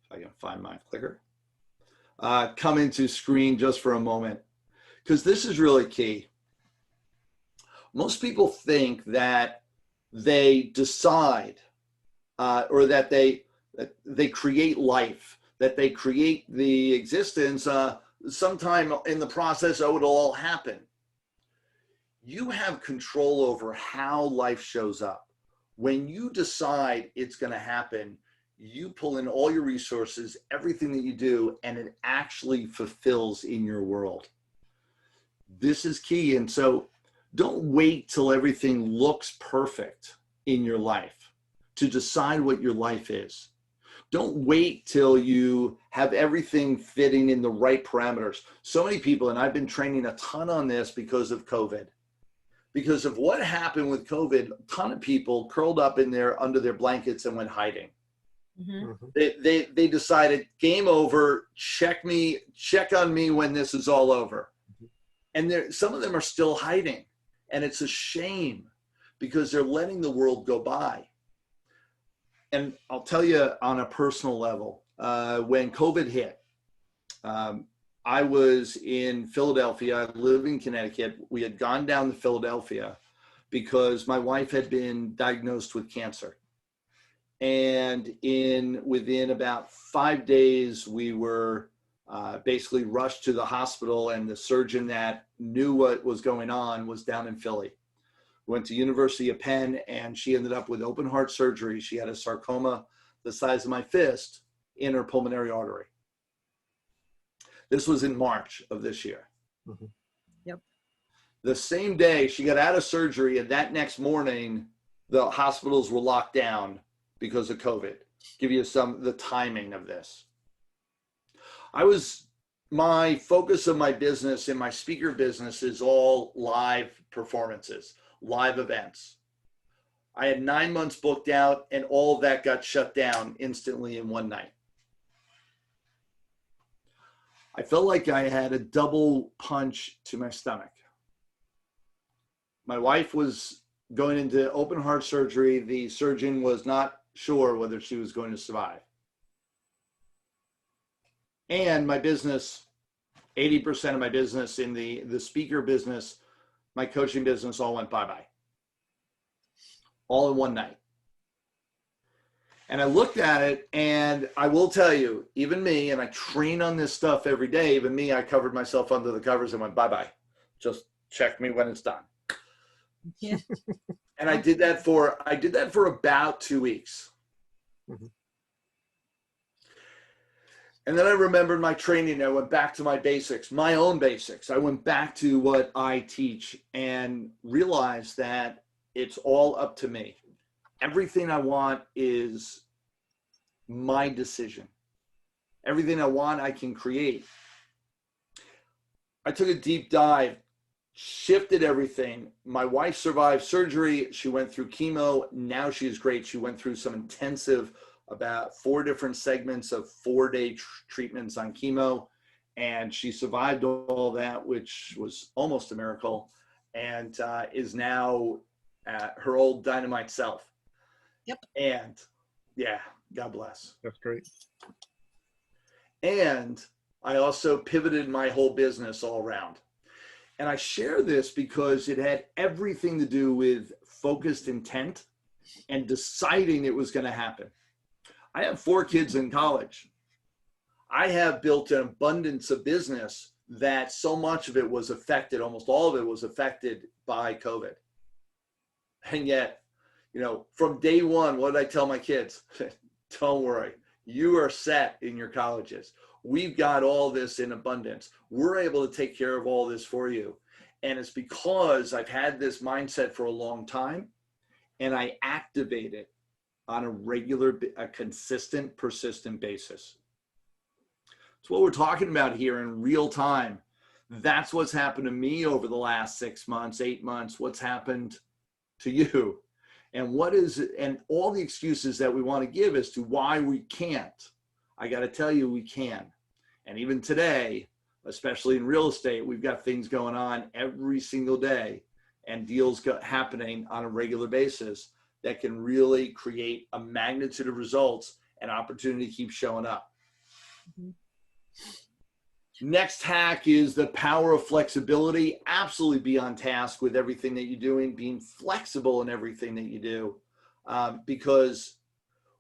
if I can find my clicker, come into screen just for a moment, because this is really key. Most people think that they decide or that they create life, that they create the existence sometime in the process, oh, it'll all happen. You have control over how life shows up. When you decide it's going to happen, you pull in all your resources, everything that you do, and it actually fulfills in your world. This is key. And so don't wait till everything looks perfect in your life to decide what your life is. Don't wait till you have everything fitting in the right parameters. So many people, and I've been training a ton on this because of COVID. Because of what happened with COVID, a ton of people curled up in there under their blankets and went hiding. Mm-hmm. They decided, game over, check on me when this is all over. And some of them are still hiding. And it's a shame because they're letting the world go by. And I'll tell you on a personal level, when COVID hit, I was in Philadelphia. I live in Connecticut. We had gone down to Philadelphia because my wife had been diagnosed with cancer. And within about 5 days, we were basically rushed to the hospital, and the surgeon that knew what was going on was down in Philly. Went to University of Penn, and she ended up with open heart surgery. She had a sarcoma the size of my fist in her pulmonary artery. This was in March of this year. Mm-hmm. Yep. The same day she got out of surgery, and that next morning, the hospitals were locked down because of COVID. Give you the timing of this. My focus of my business and my speaker business is all live performances, live events. I had 9 months booked out, and all of that got shut down instantly in one night. I felt like I had a double punch to my stomach. My wife was going into open heart surgery. The surgeon was not sure whether she was going to survive. And my business, 80% of my business in the speaker business, my coaching business all went bye-bye. All in one night. And I looked at it, and I will tell you, even me, and I train on this stuff every day, even me, I covered myself under the covers and went, bye-bye. Just check me when it's done. Yeah. And I did that for about 2 weeks. Mhm. And then I remembered my training. I went back to my basics, my own basics. I went back to what I teach and realized that it's all up to me. Everything I want is my decision. Everything I want, I can create. I took a deep dive, shifted everything. My wife survived surgery. She went through chemo. Now she's great. She went through some intensive, about 4 different segments of 4-day treatments on chemo. And she survived all that, which was almost a miracle, and is now her old dynamite self. Yep. And yeah, God bless. That's great. And I also pivoted my whole business all around. And I share this because it had everything to do with focused intent and deciding it was going to happen. I have 4 kids in college. I have built an abundance of business that so much of it was affected, almost all of it was affected by COVID. And yet, you know, from day one, what did I tell my kids? Don't worry, you are set in your colleges. We've got all this in abundance. We're able to take care of all this for you. And it's because I've had this mindset for a long time, and I activate it on a consistent, persistent basis. It's what we're talking about here in real time. That's what's happened to me over the last 6 months, 8 months. What's happened to you? And all the excuses that we want to give as to why we can't. I got to tell you, we can. And even today, especially in real estate, we've got things going on every single day and deals happening on a regular basis that can really create a magnitude of results and opportunity keeps showing up. Mhm. Next hack is the power of flexibility. Absolutely be on task with everything that you're doing, being flexible in everything that you do. Because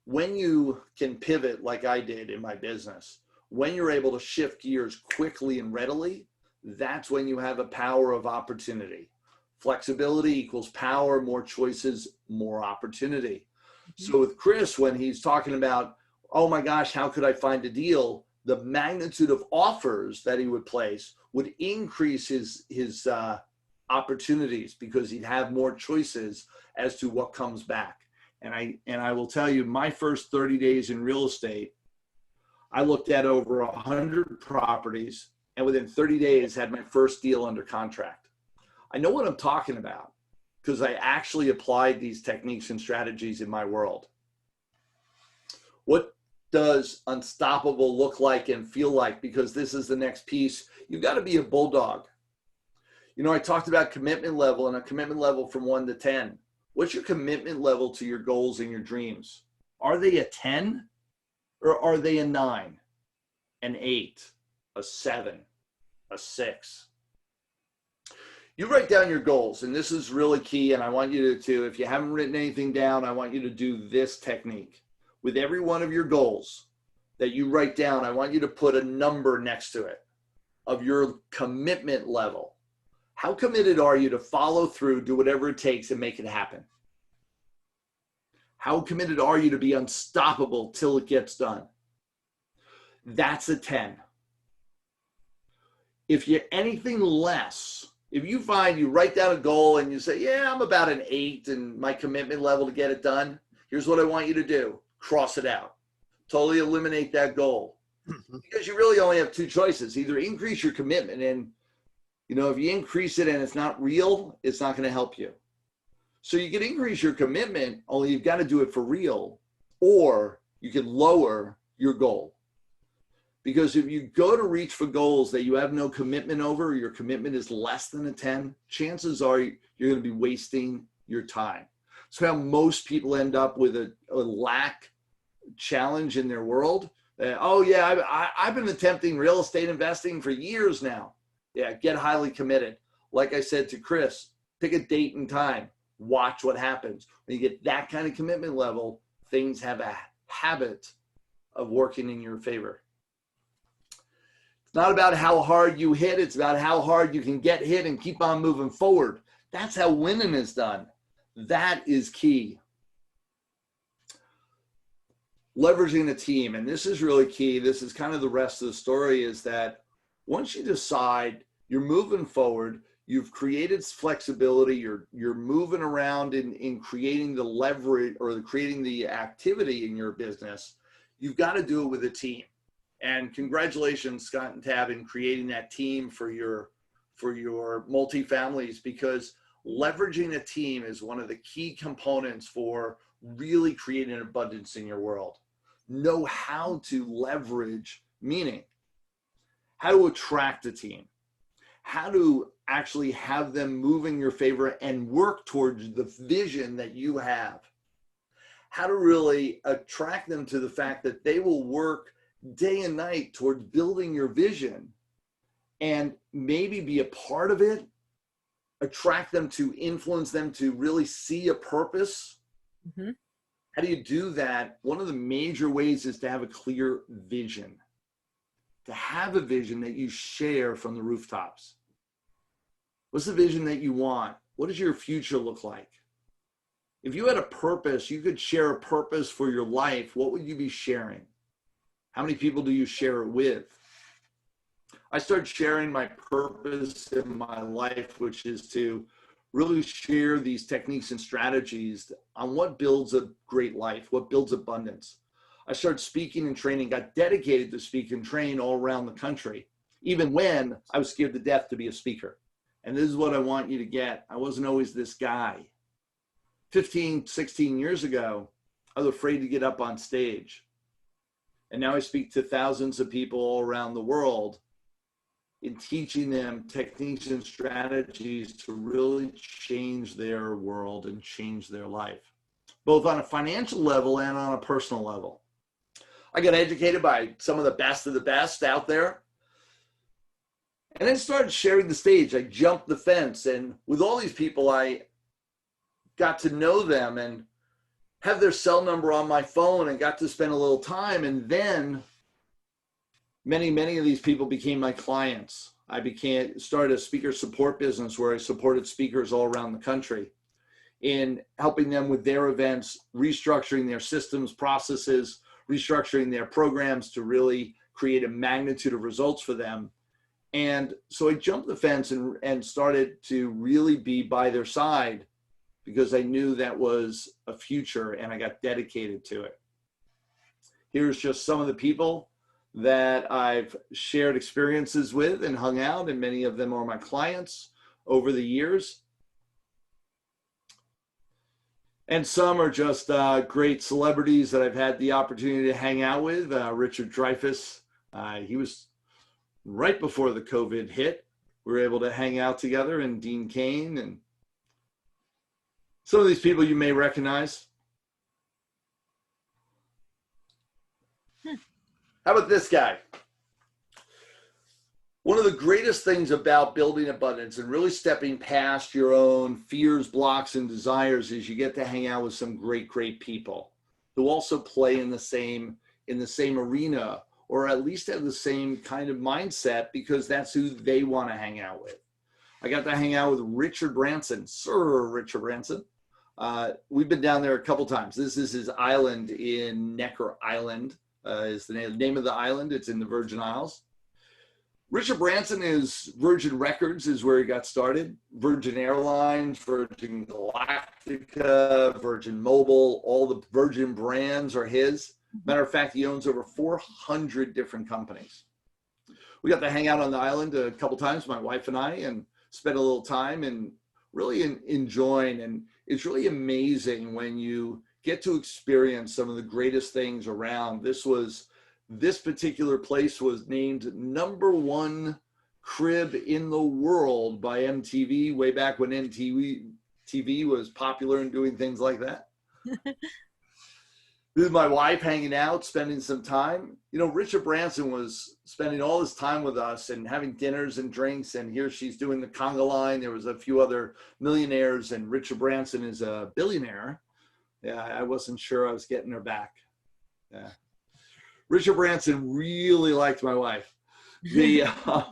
when you can pivot like I did in my business, when you're able to shift gears quickly and readily, that's when you have a power of opportunity. Flexibility equals power, more choices, more opportunity. So with Chris, when he's talking about, oh my gosh, how could I find a deal? The magnitude of offers that he would place would increase his opportunities because he'd have more choices as to what comes back. And I will tell you, my first 30 days in real estate, I looked at over 100 properties, and within 30 days had my first deal under contract. I know what I'm talking about because I actually applied these techniques and strategies in my world. What does unstoppable look like and feel like? Because this is the next piece. You've got to be a bulldog. You know, I talked about commitment level and a commitment level from 1 to 10. What's your commitment level to your goals and your dreams? Are they a 10 or are they a 9, an 8, a 7, a 6? You write down your goals, and this is really key. And I want you to, if you haven't written anything down, I want you to do this technique. With every one of your goals that you write down, I want you to put a number next to it of your commitment level. How committed are you to follow through, do whatever it takes and make it happen? How committed are you to be unstoppable till it gets done? That's a 10. If you're anything less, if you find you write down a goal and you say, yeah, I'm about an 8 and my commitment level to get it done, here's what I want you to do. Cross it out. Totally eliminate that goal. Because you really only have 2 choices. Either increase your commitment, and you know, if you increase it and it's not real, it's not going to help you. So you can increase your commitment, only you've got to do it for real, or you can lower your goal. Because if you go to reach for goals that you have no commitment over, or your commitment is less than a 10, chances are you're going to be wasting your time. So how most people end up with a lack challenge in their world. Oh yeah, I've been attempting real estate investing for years now. Yeah, get highly committed. Like I said to Chris, pick a date and time. Watch what happens. When you get that kind of commitment level, things have a habit of working in your favor. It's not about how hard you hit. It's about how hard you can get hit and keep on moving forward. That's how winning is done. That is key. Leveraging a team, and this is really key. This is kind of the rest of the story, is that once you decide you're moving forward, you've created flexibility, you're moving around in creating the leverage or creating the activity in your business, you've got to do it with a team. And congratulations, Scott and Tab, in creating that team for your multifamilies, because leveraging a team is one of the key components for really creating abundance in your world. Know how to leverage, meaning how to attract a team, how to actually have them move in your favor and work towards the vision that you have, how to really attract them to the fact that they will work day and night towards building your vision and maybe be a part of it, attract them to influence them to really see a purpose. Mhm. How do you do that? One of the major ways is to have a clear vision, to have a vision that you share from the rooftops. What's the vision that you want? What does your future look like? If you had a purpose, you could share a purpose for your life, what would you be sharing? How many people do you share it with? I started sharing my purpose in my life, which is to really share these techniques and strategies on what builds a great life, what builds abundance. I started speaking and training, got dedicated to speak and train all around the country, even when I was scared to death to be a speaker. And this is what I want you to get. I wasn't always this guy. 15, 16 years ago, I was afraid to get up on stage. And now I speak to thousands of people all around the world in teaching them techniques and strategies to really change their world and change their life, both on a financial level and on a personal level. I got educated by some of the best out there. And then started sharing the stage. I jumped the fence, and with all these people, I got to know them and have their cell number on my phone and got to spend a little time. And then many of these people became my clients. I started a speaker support business where I supported speakers all around the country in helping them with their events, restructuring their systems, processes, restructuring their programs to really create a magnitude of results for them. And so I jumped the fence and started to really be by their side because I knew that was a future and I got dedicated to it. Here's just some of the people that I've shared experiences with and hung out, and many of them are my clients over the years. And some are just great celebrities that I've had the opportunity to hang out with. Richard Dreyfuss, he was right before the COVID hit. We were able to hang out together, and Dean Cain, and some of these people you may recognize. How about this guy? One of the greatest things about building abundance and really stepping past your own fears, blocks, and desires is you get to hang out with some great people who also play in the same arena, or at least have the same kind of mindset, because that's who they want to hang out with. I got to hang out with Richard Branson, Sir Richard Branson. We've been down there a couple times. This is his island in Necker Island, is the name of the island. It's in the Virgin Isles. Richard Branson is Virgin Records is where he got started. Virgin Airlines, Virgin Galactica, Virgin Mobile, all the Virgin brands are his. Matter of fact, he owns over 400 different companies. We got to hang out on the island a couple times, my wife and I, and spend a little time and really enjoying. And it's really amazing when you get to experience some of the greatest things around. This particular place was named #1 crib in the world by MTV way back when MTV was popular and doing things like that. This is my wife hanging out, spending some time. You know, Richard Branson was spending all his time with us and having dinners and drinks, and here she's doing the conga line. There was a few other millionaires, and Richard Branson is a billionaire. Yeah, I wasn't sure I was getting her back. Yeah. Richard Branson really liked my wife. We had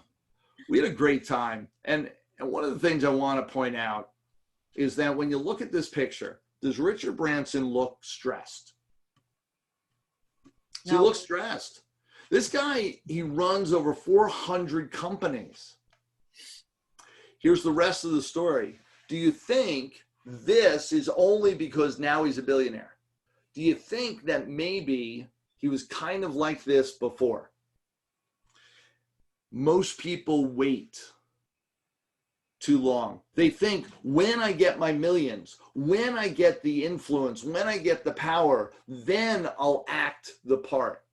a great time. And one of the things I want to point out is that when you look at this picture, does Richard Branson look stressed? Does he No. look stressed? This guy, he runs over 400 companies. Here's the rest of the story. Do you think this is only because now he's a billionaire? Do you think that maybe he was kind of like this before? Most people wait too long. They think, when I get my millions, when I get the influence, when I get the power, then I'll act the part.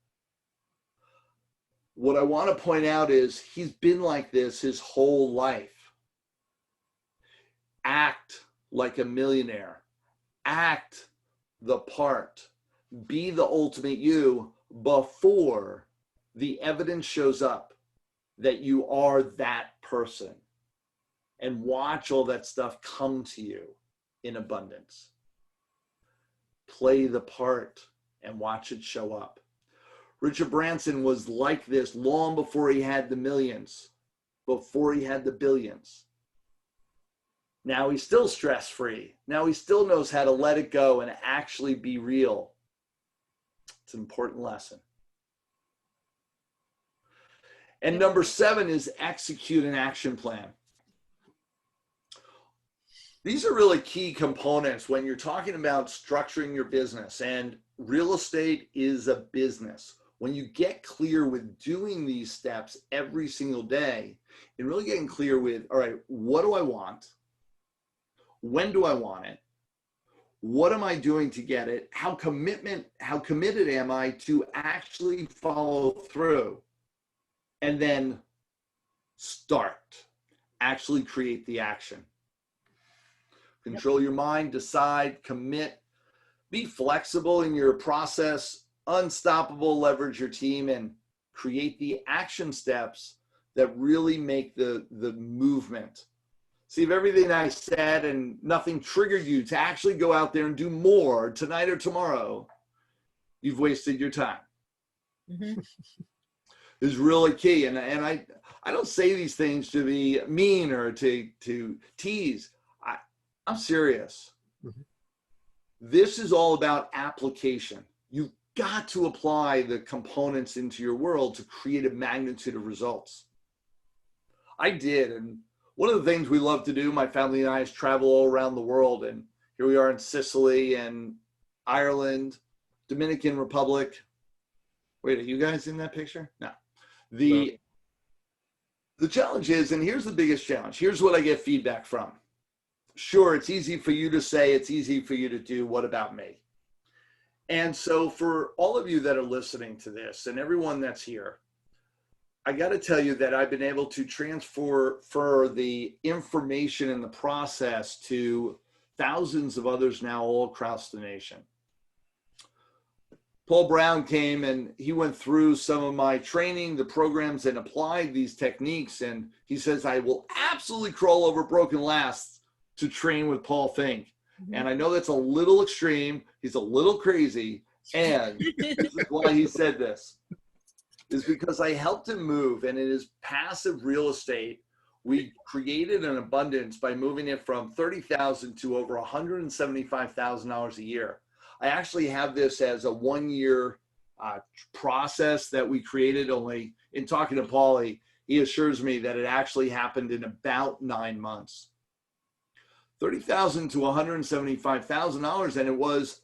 What I want to point out is he's been like this his whole life. Act like a millionaire. Act the part. Be the ultimate you before the evidence shows up that you are that person. And watch all that stuff come to you in abundance. Play the part and watch it show up. Richard Branson was like this long before he had the millions, before he had the billions. Now he's still stress-free. Now he still knows how to let it go and actually be real. It's an important lesson. And number 7 is execute an action plan. These are really key components when you're talking about structuring your business, and real estate is a business. When you get clear with doing these steps every single day and really getting clear with, all right, what do I want? When do I want it? What am I doing to get it? How committed am I to actually follow through? And then start, actually create the action. Control your mind, decide, commit, be flexible in your process, unstoppable, leverage your team, and create the action steps that really make the movement. See, if everything I said and nothing triggered you to actually go out there and do more tonight or tomorrow, you've wasted your time. Mhm. Is really key. And I don't say these things to be mean or to tease. I'm serious. Mhm. This is all about application. You've got to apply the components into your world to create a magnitude of results. I did. And one of the things we love to do, my family and I, is travel all around the world. And here we are in Sicily and Ireland, Dominican Republic. Wait, are you guys in that picture? No. The challenge is, and here's the biggest challenge. Here's what I get feedback from. Sure, it's easy for you to say, it's easy for you to do. What about me? And so for all of you that are listening to this and everyone that's here, I got to tell you that I've been able to transfer the information and the process to thousands of others now all across the nation. Paul Brown came and he went through some of my training, the programs, and applied these techniques. And he says, I will absolutely crawl over broken lasts to train with Paul Fink. And I know that's a little extreme. He's a little crazy. And this is why he said this, is because I helped him move. And in his passive real estate, we created an abundance by moving it from $30,000 to over $175,000 a year. I actually have this as a 1-year process that we created. Only in talking to Paul, he assures me that it actually happened in about 9 months. $30,000 to $175,000, and it was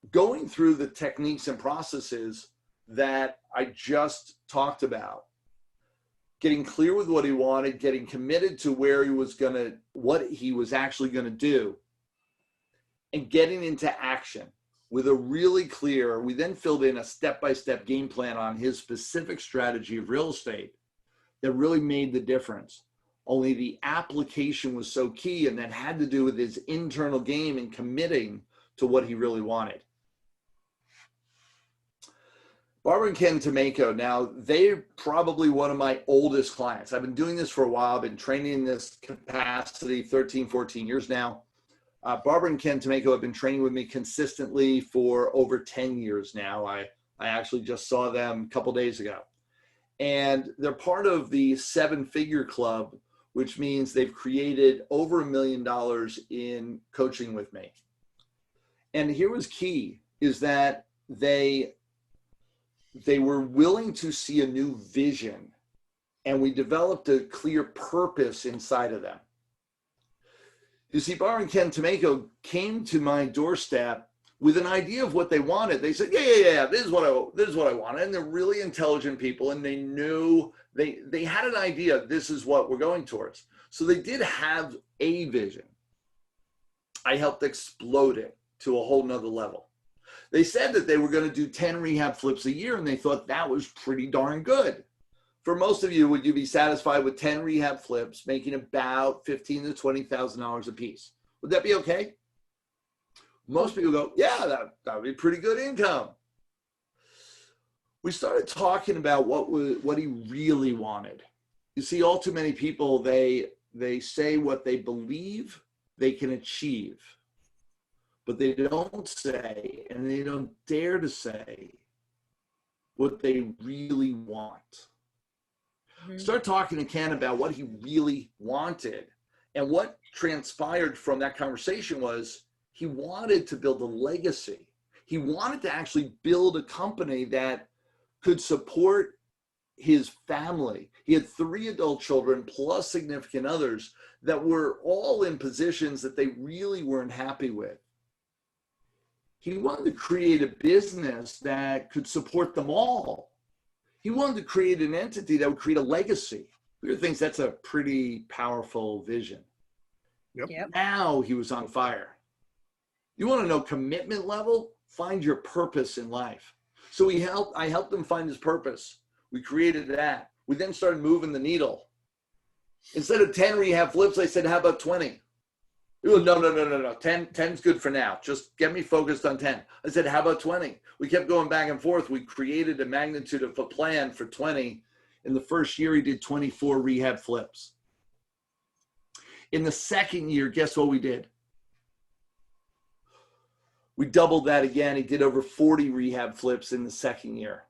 going through the techniques and processes that I just talked about. Getting clear with what he wanted, getting committed to where he was what he was actually gonna do, and getting into action with a really clear, we then filled in a step-by-step game plan on his specific strategy of real estate that really made the difference. Only the application was so key, and that had to do with his internal game and committing to what he really wanted. Barbara and Ken Tomeko, now they're probably one of my oldest clients. I've been doing this for a while. I've been training in this capacity 13, 14 years now. Barbara and Ken Tomeko have been training with me consistently for over 10 years now. I actually just saw them a couple days ago. And they're part of the 7-figure club, which means they've created over $1 million in coaching with me. And here was key, is that they were willing to see a new vision, and we developed a clear purpose inside of them. You see, Barbara and Ken Tomeko came to my doorstep with an idea of what they wanted. They said, yeah, this is what I wanted. And they're really intelligent people, and they knew, they had an idea, this is what we're going towards. So they did have a vision. I helped explode it to a whole nother level. They said that they were going to do 10 rehab flips a year, and they thought that was pretty darn good. For most of you, would you be satisfied with 10 rehab flips, making about $15,000 to $20,000 a piece? Would that be okay? Most people go, yeah, that would be pretty good income. We started talking about what he really wanted. You see, all too many people, they say what they believe they can achieve, but they don't say, and they don't dare to say, what they really want. Start talking to Ken about what he really wanted. And what transpired from that conversation was he wanted to build a legacy. He wanted to actually build a company that could support his family. He had 3 adult children plus significant others that were all in positions that they really weren't happy with. He wanted to create a business that could support them all. He wanted to create an entity that would create a legacy. Peter thinks that's a pretty powerful vision. Yep. Now he was on fire. You want to know commitment level? Find your purpose in life. So I helped him find his purpose. We created that. We then started moving the needle. Instead of 10 rehab flips, I said, how about 20? He goes, no. 10's good for now. Just get me focused on 10. I said, how about 20? We kept going back and forth. We created a magnitude of a plan for 20. In the first year, he did 24 rehab flips. In the second year, guess what we did? We doubled that again. He did over 40 rehab flips in the second year.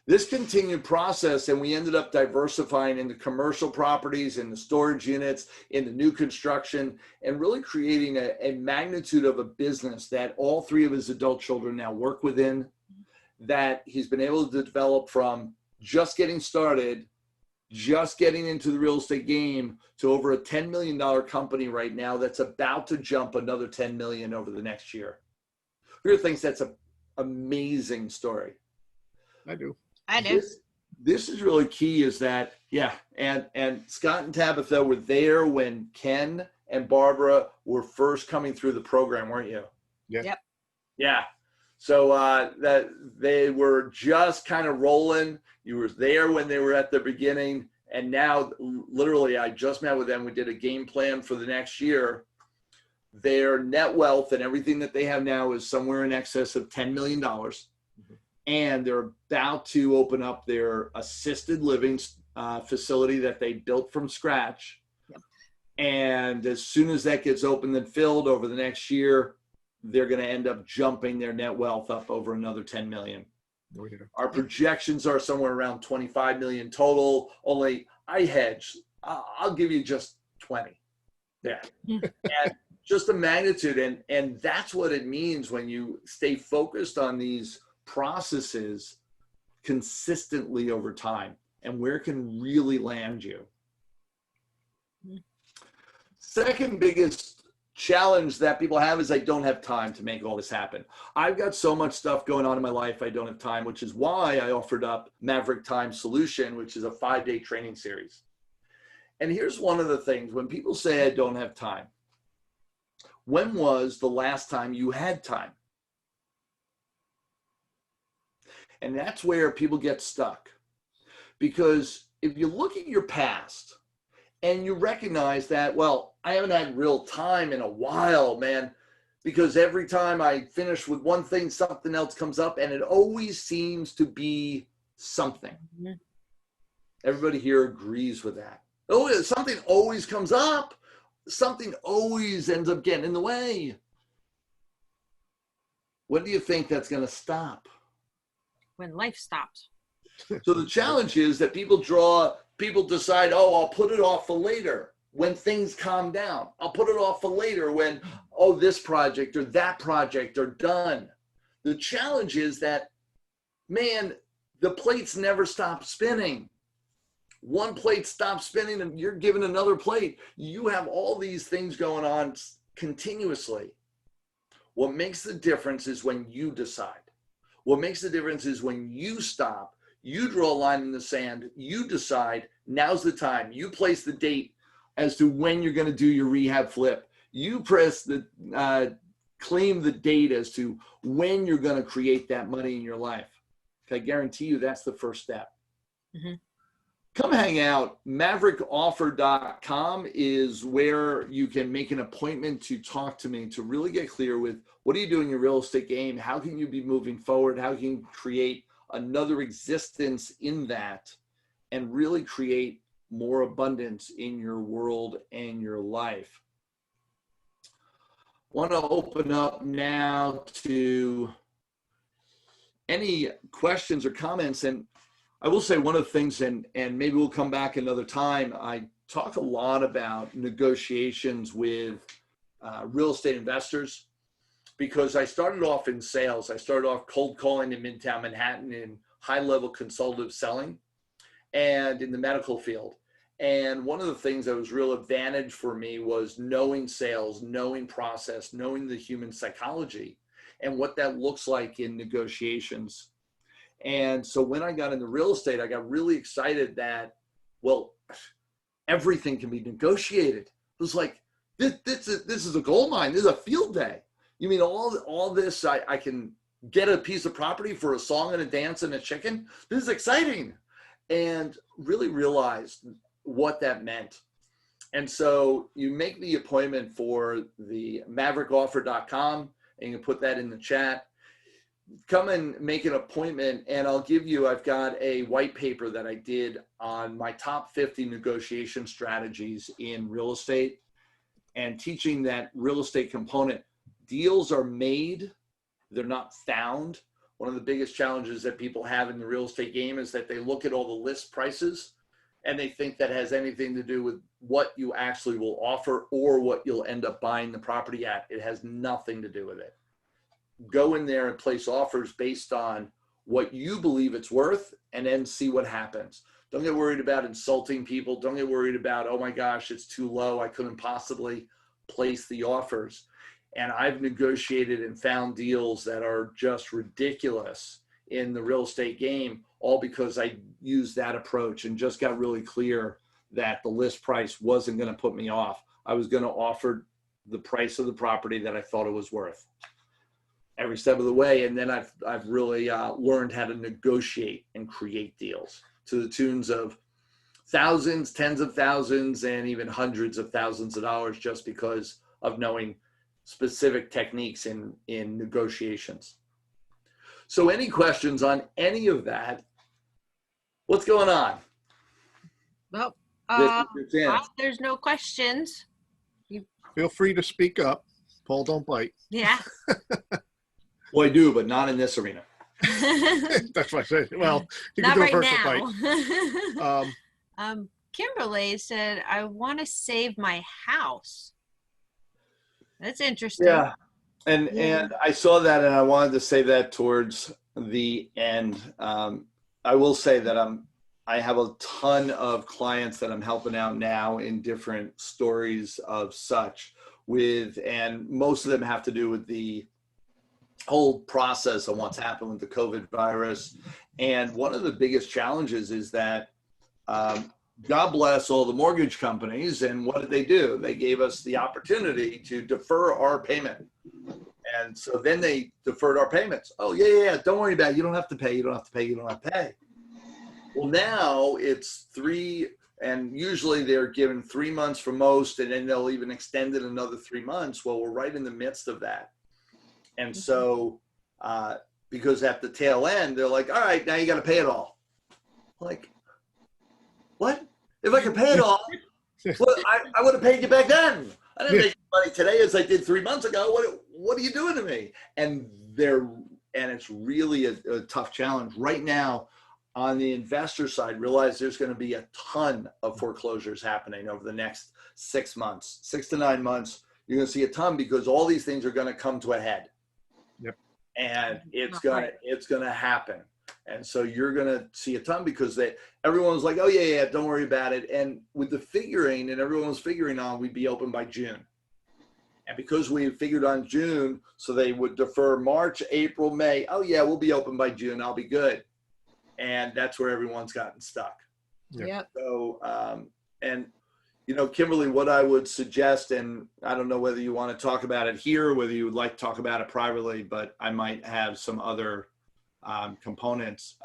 This continued process, and we ended up diversifying into commercial properties, into storage units, into new construction, and really creating a magnitude of a business that all 3 of his adult children now work within, that he's been able to develop from just getting started, just getting into the real estate game, to over a $10 million company right now that's about to jump another $10 million over the next year. Who thinks that's an amazing story? I do. I do. This is really key, is that, yeah, and Scott and Tabitha were there when Ken and Barbara were first coming through the program, weren't you? Yeah. Yep. Yeah. So that they were just kind of rolling. You were there when they were at the beginning, and now literally I just met with them. We did a game plan for the next year. Their net wealth and everything that they have now is somewhere in excess of $10 million. And they're about to open up their assisted living facility that they built from scratch. Yep. And as soon as that gets opened and filled over the next year, they're going to end up jumping their net wealth up over another 10 million. Oh, yeah. Our projections are somewhere around 25 million total. Only I hedge. I'll give you just 20. Yeah. And just a magnitude. And that's what it means when you stay focused on these processes consistently over time, and where it can really land you. Second biggest challenge that people have is I don't have time to make all this happen. I've got so much stuff going on in my life, I don't have time, which is why I offered up Maverick Time Solution, which is a 5-day training series. And here's one of the things, when people say I don't have time, when was the last time you had time? And that's where people get stuck. Because if you look at your past and you recognize that, well, I haven't had real time in a while, man, because every time I finish with one thing, something else comes up, and it always seems to be something. Mhm. Everybody here agrees with that. Oh, something always comes up. Something always ends up getting in the way. When do you think that's going to stop? when life stops. So the challenge is that people decide, oh, I'll put it off for later when things calm down. I'll put it off for later when, oh, this project or that project are done. The challenge is that, man, the plates never stop spinning. One plate stops spinning and you're given another plate. You have all these things going on continuously. What makes the difference is when you decide. What makes the difference is when you stop, you draw a line in the sand, you decide, now's the time. You place the date as to when you're going to do your rehab flip. You press the, claim the date as to when you're going to create that money in your life. I guarantee you that's the first step. Mm-hmm. Come hang out. MaverickOffer.com is where you can make an appointment to talk to me to really get clear with what are you doing in your real estate game? How can you be moving forward? How can you create another existence in that and really create more abundance in your world and your life? Want to open up now to any questions or comments. And I will say one of the things, and maybe we'll come back another time, I talk a lot about negotiations with real estate investors because I started off in sales. I started off cold calling in Midtown Manhattan in high-level consultative selling and in the medical field. And one of the things that was real advantage for me was knowing sales, knowing process, knowing the human psychology and what that looks like in negotiations. And so when I got into real estate, I got really excited that, well, everything can be negotiated. It was like, this is a gold mine. This is a field day. You mean all this, I can get a piece of property for a song and a dance and a chicken? This is exciting. And really realized what that meant. And so you make the appointment for the MaverickOffer.com and you can put that in the chat. Come and make an appointment and I'll give you, I've got a white paper that I did on my top 50 negotiation strategies in real estate and teaching that real estate component. Deals are made, they're not found. One of the biggest challenges that people have in the real estate game is that they look at all the list prices and they think that has anything to do with what you actually will offer or what you'll end up buying the property at. It has nothing to do with it. Go in there and place offers based on what you believe it's worth and then see what happens. Don't get worried about insulting people. Don't get worried about, oh my gosh, it's too low. I couldn't possibly place the offers. And I've negotiated and found deals that are just ridiculous in the real estate game, all because I used that approach and just got really clear that the list price wasn't going to put me off. I was going to offer the price of the property that I thought it was worth every step of the way. And then I've really learned how to negotiate and create deals to the tunes of thousands, tens of thousands, and even hundreds of thousands of dollars just because of knowing specific techniques in negotiations. So any questions on any of that? What's going on? Well, Well, there's no questions. Feel free to speak up. Paul, don't bite. Yeah. I do, but not in this arena. That's what I said. Well, you Not can do right a personal now. bite. Kimberly said, I want to save my house. That's interesting. Yeah. And I saw that and I wanted to say that towards the end. I will say that I have a ton of clients that I'm helping out now in different stories of such and most of them have to do with the whole process of what's happened with the COVID virus. And one of the biggest challenges is that God bless all the mortgage companies. And what did they do? They gave us the opportunity to defer our payment. And so then they deferred our payments. Oh, yeah. Don't worry about it. You don't have to pay. You don't have to pay. You don't have to pay. Well, now it's 3, and usually they're given 3 months for most, and then they'll even extend it another 3 months. Well, we're right in the midst of that. And so, because at the tail end, they're like, all right, now you got to pay it all. Like, what? If I could pay it all, well, I would have paid you back then. I didn't make money today as I did 3 months ago. What are you doing to me? And they're and it's really a tough challenge right now. On the investor side, realize there's going to be a ton of foreclosures happening over the next 6 months, 6 to 9 months. You're going to see a ton because all these things are going to come to a head. Yep. And it's Right. going to happen. And so you're going to see a ton because everyone's like, oh yeah, don't worry about it. And with the figuring, and everyone was figuring on, we'd be open by June. And because we figured on June, so they would defer March, April, May. Oh yeah, we'll be open by June. I'll be good. And that's where everyone's gotten stuck. Yeah. Yep. So, and you know, Kimberly, what I would suggest, and I don't know whether you want to talk about it here or whether you would like to talk about it privately, but I might have some other components.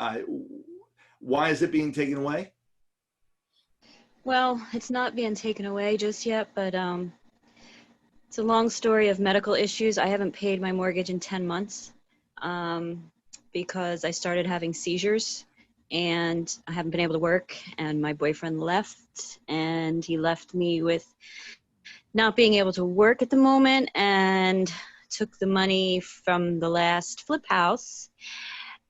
Why is it being taken away? Well, it's not being taken away just yet, but it's a long story of medical issues. I haven't paid my mortgage in 10 months because I started having seizures and I haven't been able to work, and my boyfriend left, and he left me with not being able to work at the moment and took the money from the last flip house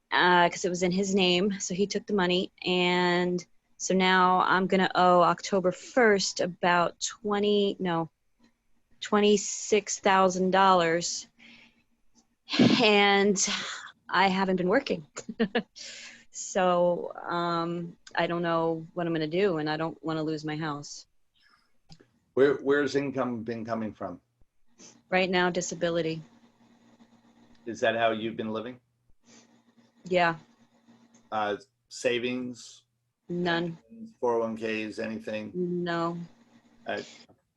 because it was in his name. So he took the money, and so now I'm going to owe October 1st about $26,000, and I haven't been working. So I don't know what I'm going to do, and I don't want to lose my house. Where's income been coming from? Right now, disability. Is that how you've been living? Yeah, Savings, none. 401ks, anything? No. Uh,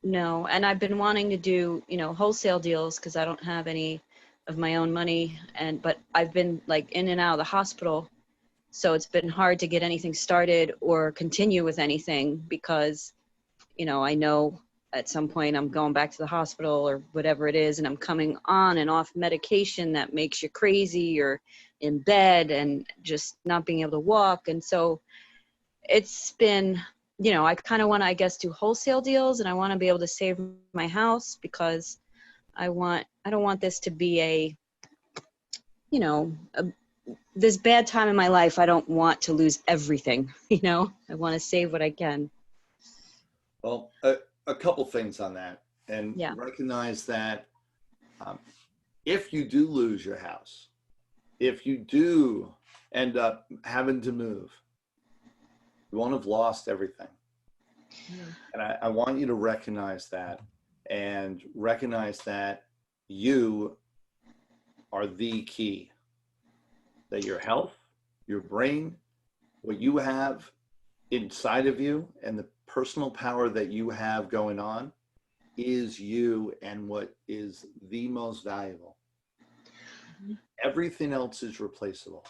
No, and I've been wanting to do, wholesale deals because I don't have any of my own money, but I've been like in and out of the hospital, so it's been hard to get anything started or continue with anything because, I know at some point I'm going back to the hospital or whatever it is, and I'm coming on and off medication that makes you crazy or in bed and just not being able to walk, and so it's been. I kind of want to, I guess, do wholesale deals, and I want to be able to save my house because I don't want this to be this bad time in my life. I don't want to lose everything, I want to save what I can. Well, a couple things on that, and Yeah. recognize that if you do lose your house, if you do end up having to move, you won't have lost everything. And I want you to recognize that, and recognize that you are the key, that your health, your brain, what you have inside of you, and the personal power that you have going on is you, and what is the most valuable. Everything else is replaceable.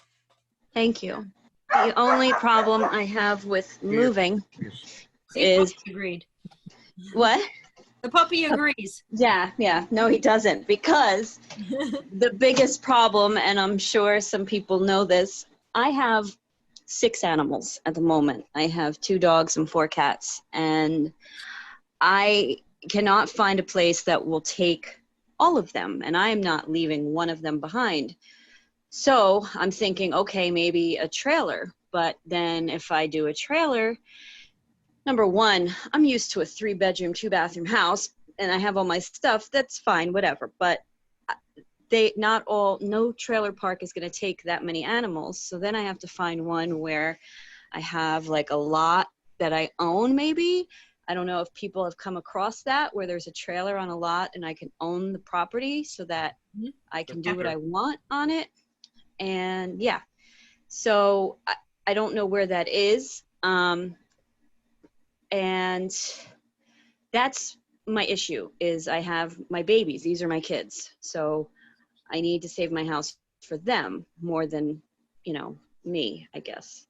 Thank you. The only problem I have with moving See, is Puppy agreed. what? The puppy agrees. Yeah. No, he doesn't, because the biggest problem, and I'm sure some people know this, I have 6 animals at the moment. I have 2 dogs and 4 cats, and I cannot find a place that will take all of them, and I am not leaving one of them behind. So I'm thinking, okay, maybe a trailer, but then if I do a trailer, number one, I'm used to a 3-bedroom, 2-bathroom house, and I have all my stuff. That's fine, whatever. But no trailer park is going to take that many animals. So then I have to find one where I have like a lot that I own, maybe. I don't know if people have come across that, where there's a trailer on a lot and I can own the property so that I can do what I want on it. And yeah, so I don't know where that is. And that's my issue, is I have my babies. These are my kids. So I need to save my house for them more than, me, I guess.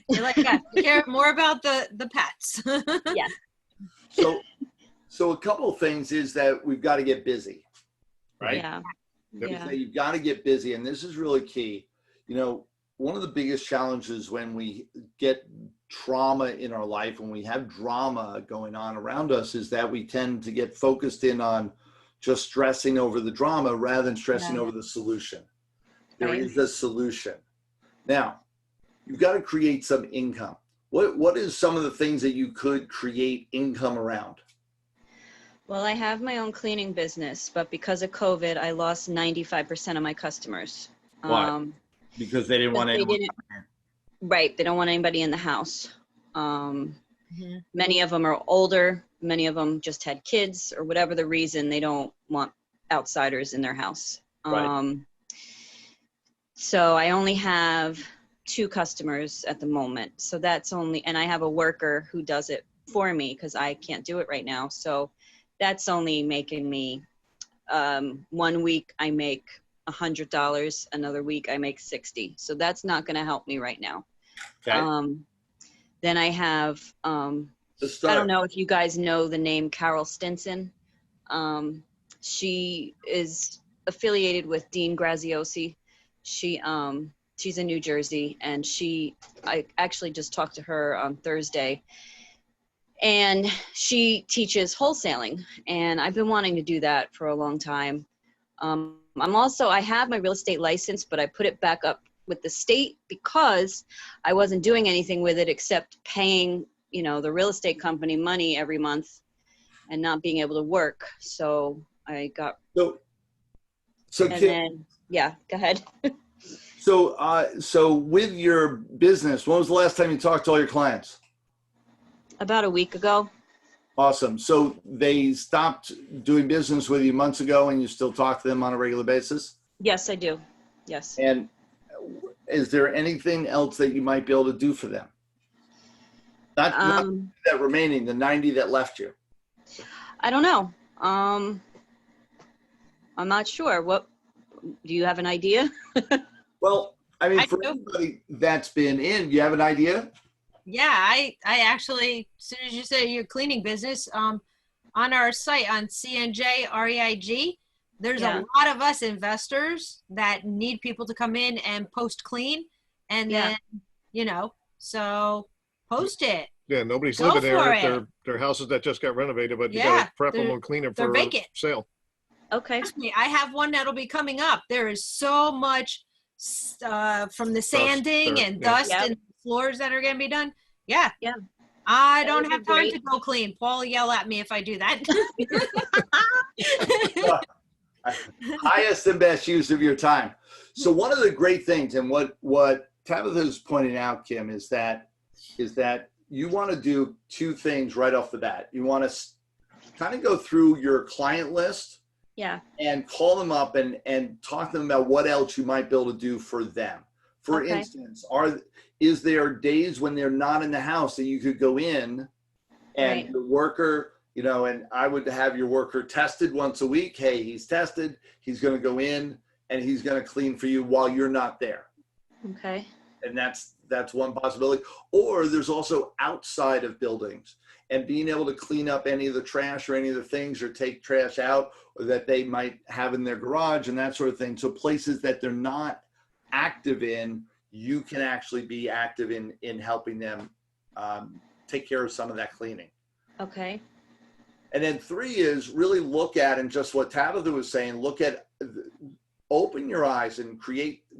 You're like, yeah, you care more about the pets. Yeah. So a couple of things is that we've got to get busy, right? Yeah. So you've got to get busy, and this is really key. One of the biggest challenges when we get trauma in our life, when we have drama going on around us, is that we tend to get focused in on just stressing over the drama rather than stressing Yeah. over the solution. There Right. is a solution. Now, you've got to create some income. What is some of the things that you could create income around? Well, I have my own cleaning business, but because of COVID, I lost 95% of my customers. Why? Because they didn't Because want they anyone. didn't, right, they don't want anybody in the house. Mhm. Many of them are older. Many of them just had kids or whatever the reason, they don't want outsiders in their house. Right. So I only have 2 customers at the moment. So that's only, and I have a worker who does it for me because I can't do it right now. So that's only making me, 1 week I make $100, another week I make 60. So that's not going to help me right now. Okay. Then I have, To I start. don't know if you guys know the name Carol Stinson. She is affiliated with Dean Graziosi. She's in New Jersey, and I actually just talked to her on Thursday, and she teaches wholesaling, and I've been wanting to do that for a long time. I have my real estate license, but I put it back up with the state because I wasn't doing anything with it except paying, the real estate company money every month and not being able to work. So I got, So and Kim, then, yeah, go ahead. so with your business, when was the last time you talked to all your clients? About a week ago. Awesome. So they stopped doing business with you months ago and you still talk to them on a regular basis? Yes, I do. Yes. And is there anything else that you might be able to do for them? Not that remaining, the 90 that left you. I don't know. I'm not sure. What, do you have an idea? Well, I mean, I for do. anybody that's been in, you have an idea? Yeah, I actually, as soon as you say your cleaning business, on our site on CNJ REIG, there's Yeah. a lot of us investors that need people to come in and post clean, and Yeah. then, so post it. Yeah, nobody's Go living there. for it. They're houses that just got renovated, but you Yeah, gotta prep them they're- and clean them they're for vacant. sale. Okay. Trust me, I have one that'll be coming up. There is so much from the sanding dirt, and yeah. dust Yep. and floors that are going to be done. Yeah. Yeah. I That don't would be have time great. to go clean. Paul will yell at me if I do that. Highest and best use of your time. So one of the great things, and what Tabitha is pointing out, Kim, is that you want to do 2 things right off the bat. You want to kind of go through your client list Yeah. and call them up and talk to them about what else you might be able to do for them. For Okay. instance, is there days when they're not in the house that you could go in and Right. the worker, and I would have your worker tested once a week. Hey, he's tested. He's going to go in and he's going to clean for you while you're not there. Okay. And that's one possibility. Or there's also outside of buildings and being able to clean up any of the trash or any of the things or take trash out or that they might have in their garage and that sort of thing. So places that they're not active in, you can actually be active in helping them take care of some of that cleaning. Okay. And then 3 is really look at, and just what Tabitha was saying, open your eyes and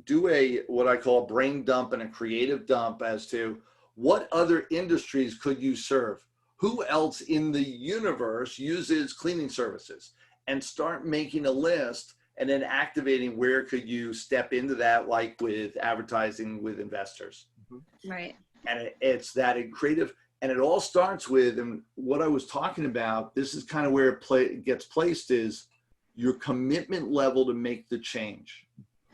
do what I call a brain dump and a creative dump as to what other industries could you serve? Who else in the universe uses cleaning services? And start making a list and then activating where could you step into that, like with advertising with investors. Right. And it's that creative, and it all starts with, and what I was talking about, this is kind of where it gets placed, is your commitment level to make the change.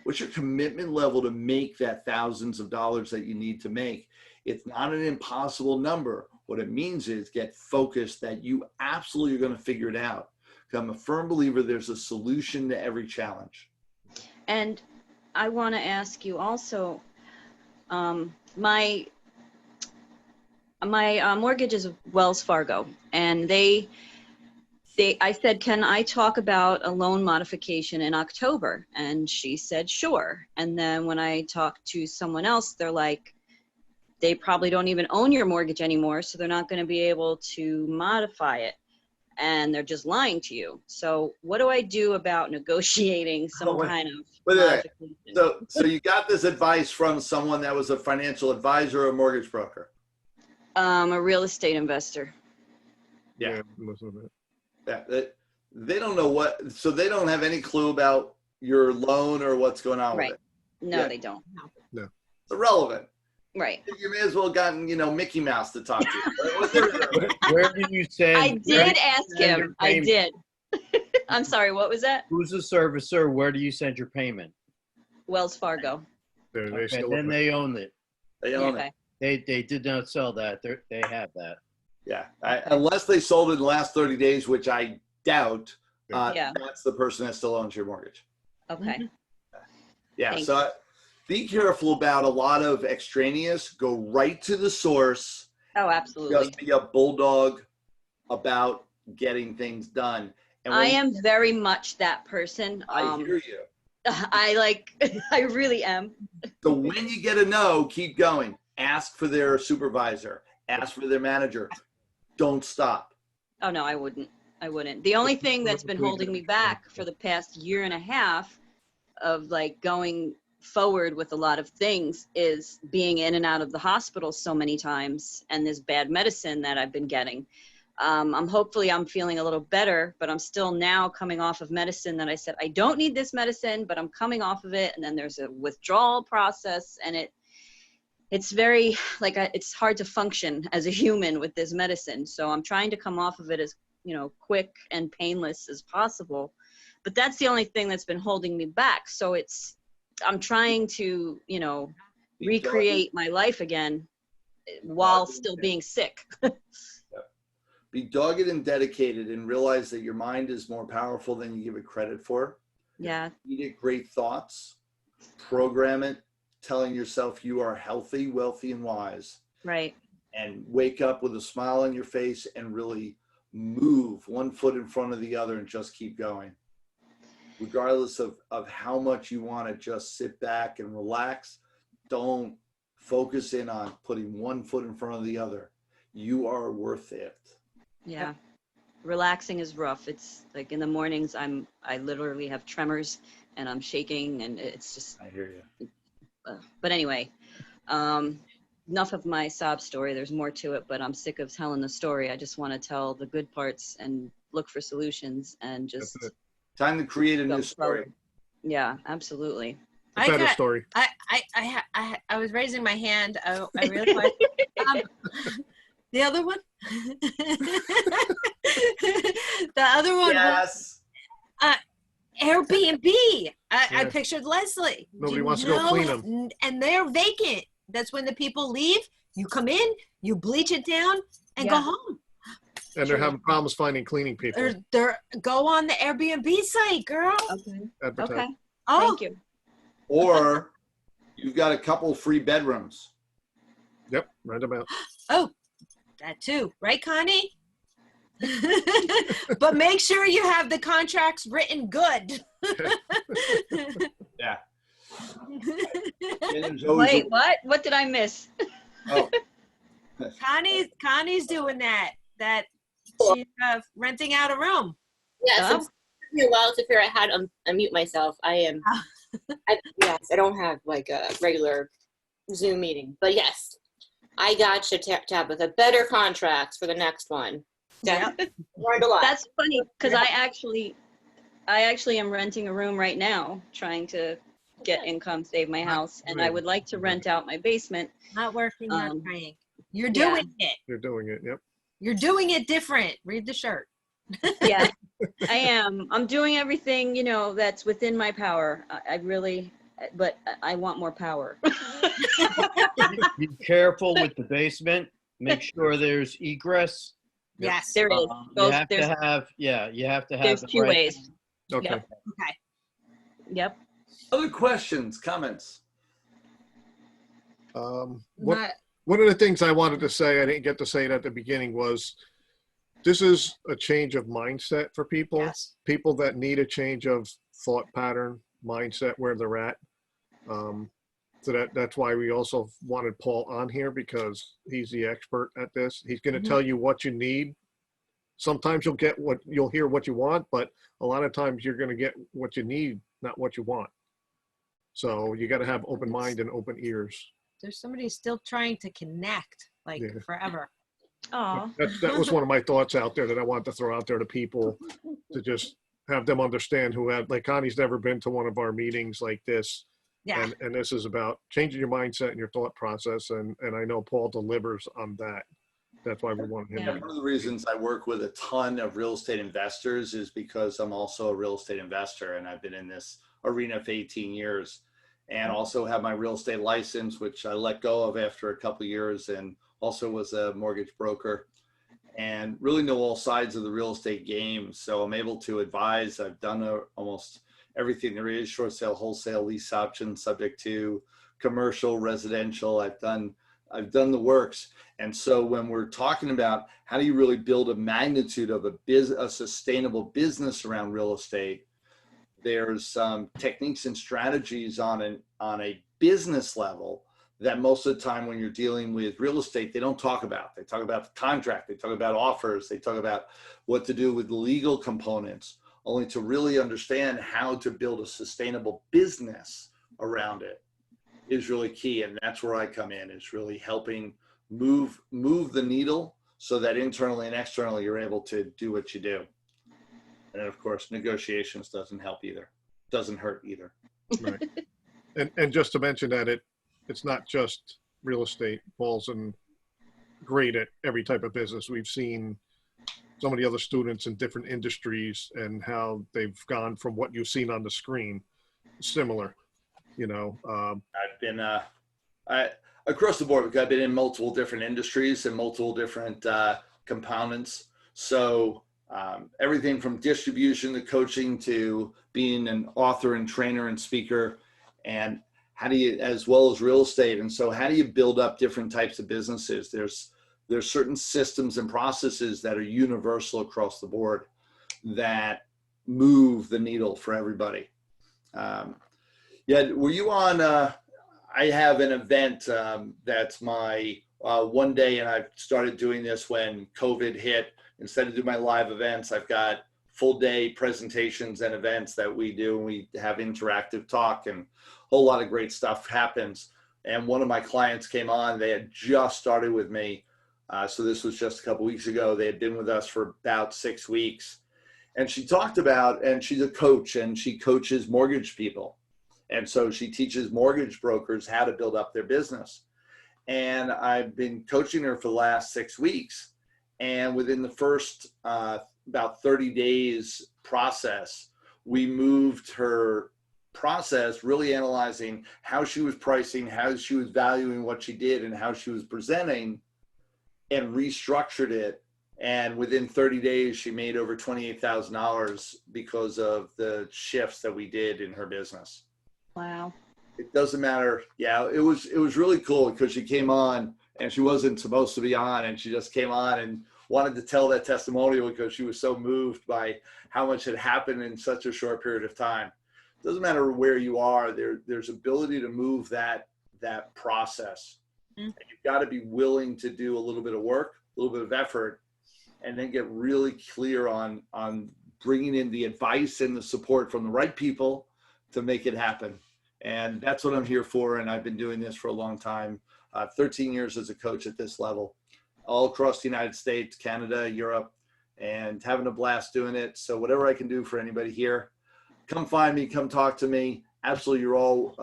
What's your commitment level to make that thousands of dollars that you need to make? It's not an impossible number. What it means is get focused that you absolutely are going to figure it out. I'm a firm believer there's a solution to every challenge. And I want to ask you also, my mortgage is Wells Fargo, and I said, can I talk about a loan modification in October? And she said, sure. And then when I talked to someone else, they're like, they probably don't even own your mortgage anymore, so they're not going to be able to modify it. and they're just lying to you. So what do I do about negotiating some Oh, wait. kind of Wait a minute. modification? So you got this advice from someone that was a financial advisor or mortgage broker? A real estate investor. Yeah. Most of it. Yeah. They don't know what, so they don't have any clue about your loan or what's going on Right. with it. No, Yeah. they don't. It's irrelevant. Right. You may as well have gotten, Mickey Mouse to talk to. Where do you send? I did ask send your him. I payment? did. I'm sorry, what was that? Who's the servicer? Where do you send your payment? Wells Fargo. They Okay, still then they own it. They own it. Okay. They did not sell that. They have that. Yeah. Unless they sold it in the last 30 days, which I doubt, Yeah. that's the person that still owns your mortgage. Okay. Yeah. Thanks. So be careful about a lot of extraneous. Go right to the source. Oh, absolutely. Just be a bulldog about getting things done. And I when- am very much that person. I hear you. I really am. So when you get a no, keep going. Ask for their supervisor. Ask for their manager. Don't stop. Oh, no, I wouldn't. I wouldn't. The only thing that's been holding me back for the past year and a half of like going forward with a lot of things is being in and out of the hospital so many times and this bad medicine that I've been getting. I'm feeling a little better, but I'm still now coming off of medicine that I said, I don't need this medicine, but I'm coming off of it. And then there's a withdrawal process and it's very like, it's hard to function as a human with this medicine. So I'm trying to come off of it as, quick and painless as possible, but that's the only thing that's been holding me back. So I'm trying to, recreate my life again while still being sick. Be dogged and dedicated and realize that your mind is more powerful than you give it credit for. Yeah. You get great thoughts, program it, telling yourself you are healthy, wealthy, and wise, Right. and wake up with a smile on your face and really move one foot in front of the other and just keep going. Regardless of how much you want to just sit back and relax, don't focus in on putting one foot in front of the other. You are worth it. Yeah. Relaxing is rough. It's like in the mornings, I literally have tremors and I'm shaking and it's just, I hear you. but anyway, enough of my sob story. There's more to it, but I'm sick of telling the story. I just want to tell the good parts and look for solutions and just That's it. Time to create a go new story. forward. Yeah, absolutely. A I better got- story. I was raising my hand. I realized the other one. The other one was Yes. Airbnb. I Yeah. pictured Leslie. Nobody Do you wants to go clean know- 'em. And they're vacant. That's when the people leave. You come in, you bleach it down, and go Yeah. home. And they're having problems finding cleaning people. Go on the Airbnb site, girl. Okay. Advertise. Okay. Oh, Thank you. Or you've got a couple free bedrooms. Yep, right about. that too, right, Connie? But make sure you have the contracts written good. Yeah. And there's always Wait, what? What did I miss? oh, Connie's doing that. She's renting out a room. Yes, Oh. it's taking me a while to figure out how to unmute myself. Yes, I don't have like a regular Zoom meeting, but yes, I got you, Tabitha. Better contracts for the next one. Yep. Learned a lot. That's funny because I actually am renting a room right now, trying to get income, save my house, and I would like to rent out my basement. Not working, not Um, trying. You're yeah. doing it. You're doing it. Yep. You're doing it different. Read the shirt. Yeah, I am. I'm doing everything, that's within my power. I really, but I want more power. Be careful with the basement. Make sure there's egress. Yes. There is. You Both, have there's to have, you have to have. there's the two right- ways. Okay. Yep. Okay. Yep. other questions, comments? One of the things I wanted to say, I didn't get to say it at the beginning, was this is a change of mindset for people. Yes. People that need a change of thought pattern, mindset, where they're at. So that's why we also wanted Paul on here, because he's the expert at this. He's going to Mhm. tell you what you need sometimes you'll hear what you want, but a lot of times you're going to get what you need, not what you want. So you got to have open mind and open ears. There's somebody still trying to connect, like Yeah. forever. Oh, That was one of my thoughts out there that I wanted to throw out there to people, to just have them understand who have, like Connie's never been to one of our meetings like this. Yeah. And this is about changing your mindset and your thought process. And I know Paul delivers on that. That's why we want him. Yeah. One of the reasons I work with a ton of real estate investors is because I'm also a real estate investor, and I've been in this arena for 18 years, and also have my real estate license, which I let go of after a couple of years, and also was a mortgage broker, and really know all sides of the real estate game. So I'm able to advise. I've done almost everything there is: short sale, wholesale, lease options, subject to, commercial, residential. I've done the works. And so when we're talking about how do you really build a magnitude of a sustainable business around real estate, there's some techniques and strategies on a business level that most of the time when you're dealing with real estate, they don't talk about. They talk about the contract, they talk about offers, they talk about what to do with the legal components, only to really understand how to build a sustainable business around it is really key. And that's where I come in, is really helping move the needle so that internally and externally you're able to do what you do. And then of course, negotiations doesn't help either. Doesn't hurt either. Right. And just to mention that it's not just real estate. Paul's great at every type of business. We've seen some of the other students in different industries and how they've gone from what you've seen on the screen, similar, you know. I've been across the board, because I've been in multiple different industries and multiple different components. So everything from distribution to coaching to being an author and trainer and speaker, and how do you, as well as real estate. And so how do you build up different types of businesses? There's certain systems and processes that are universal across the board that move the needle for everybody. Yeah, were you on, I have an event that's my one day, and I've started doing this when COVID hit. Instead of doing my live events, I've got full day presentations and events that we do, and we have interactive talk, and a whole lot of great stuff happens. And one of my clients came on, they had just started with me. So this was just a couple weeks ago. They had been with us for about 6 weeks. And she talked about, and she's a coach, and she coaches mortgage people. And so she teaches mortgage brokers how to build up their business. And I've been coaching her for the last 6 weeks. And within the first about 30 days process, we moved her process, really analyzing how she was pricing, how she was valuing what she did, and how she was presenting, and restructured it. And within 30 days, she made over $28,000 because of the shifts that we did in her business. wow. It doesn't matter. Yeah, it was really cool because she came on and she wasn't supposed to be on, and she just came on and wanted to tell that testimonial because she was so moved by how much had happened in such a short period of time. It doesn't matter where you are, there's ability to move that process. Mm. And you've got to be willing to do a little bit of work, a little bit of effort, and then get really clear on bringing in the advice and the support from the right people to make it happen. And that's what I'm here for. And I've been doing this for a long time, 13 years as a coach at this level, all across the United States, Canada, Europe, and having a blast doing it. So whatever I can do for anybody here, come find me, come talk to me. Absolutely, you're all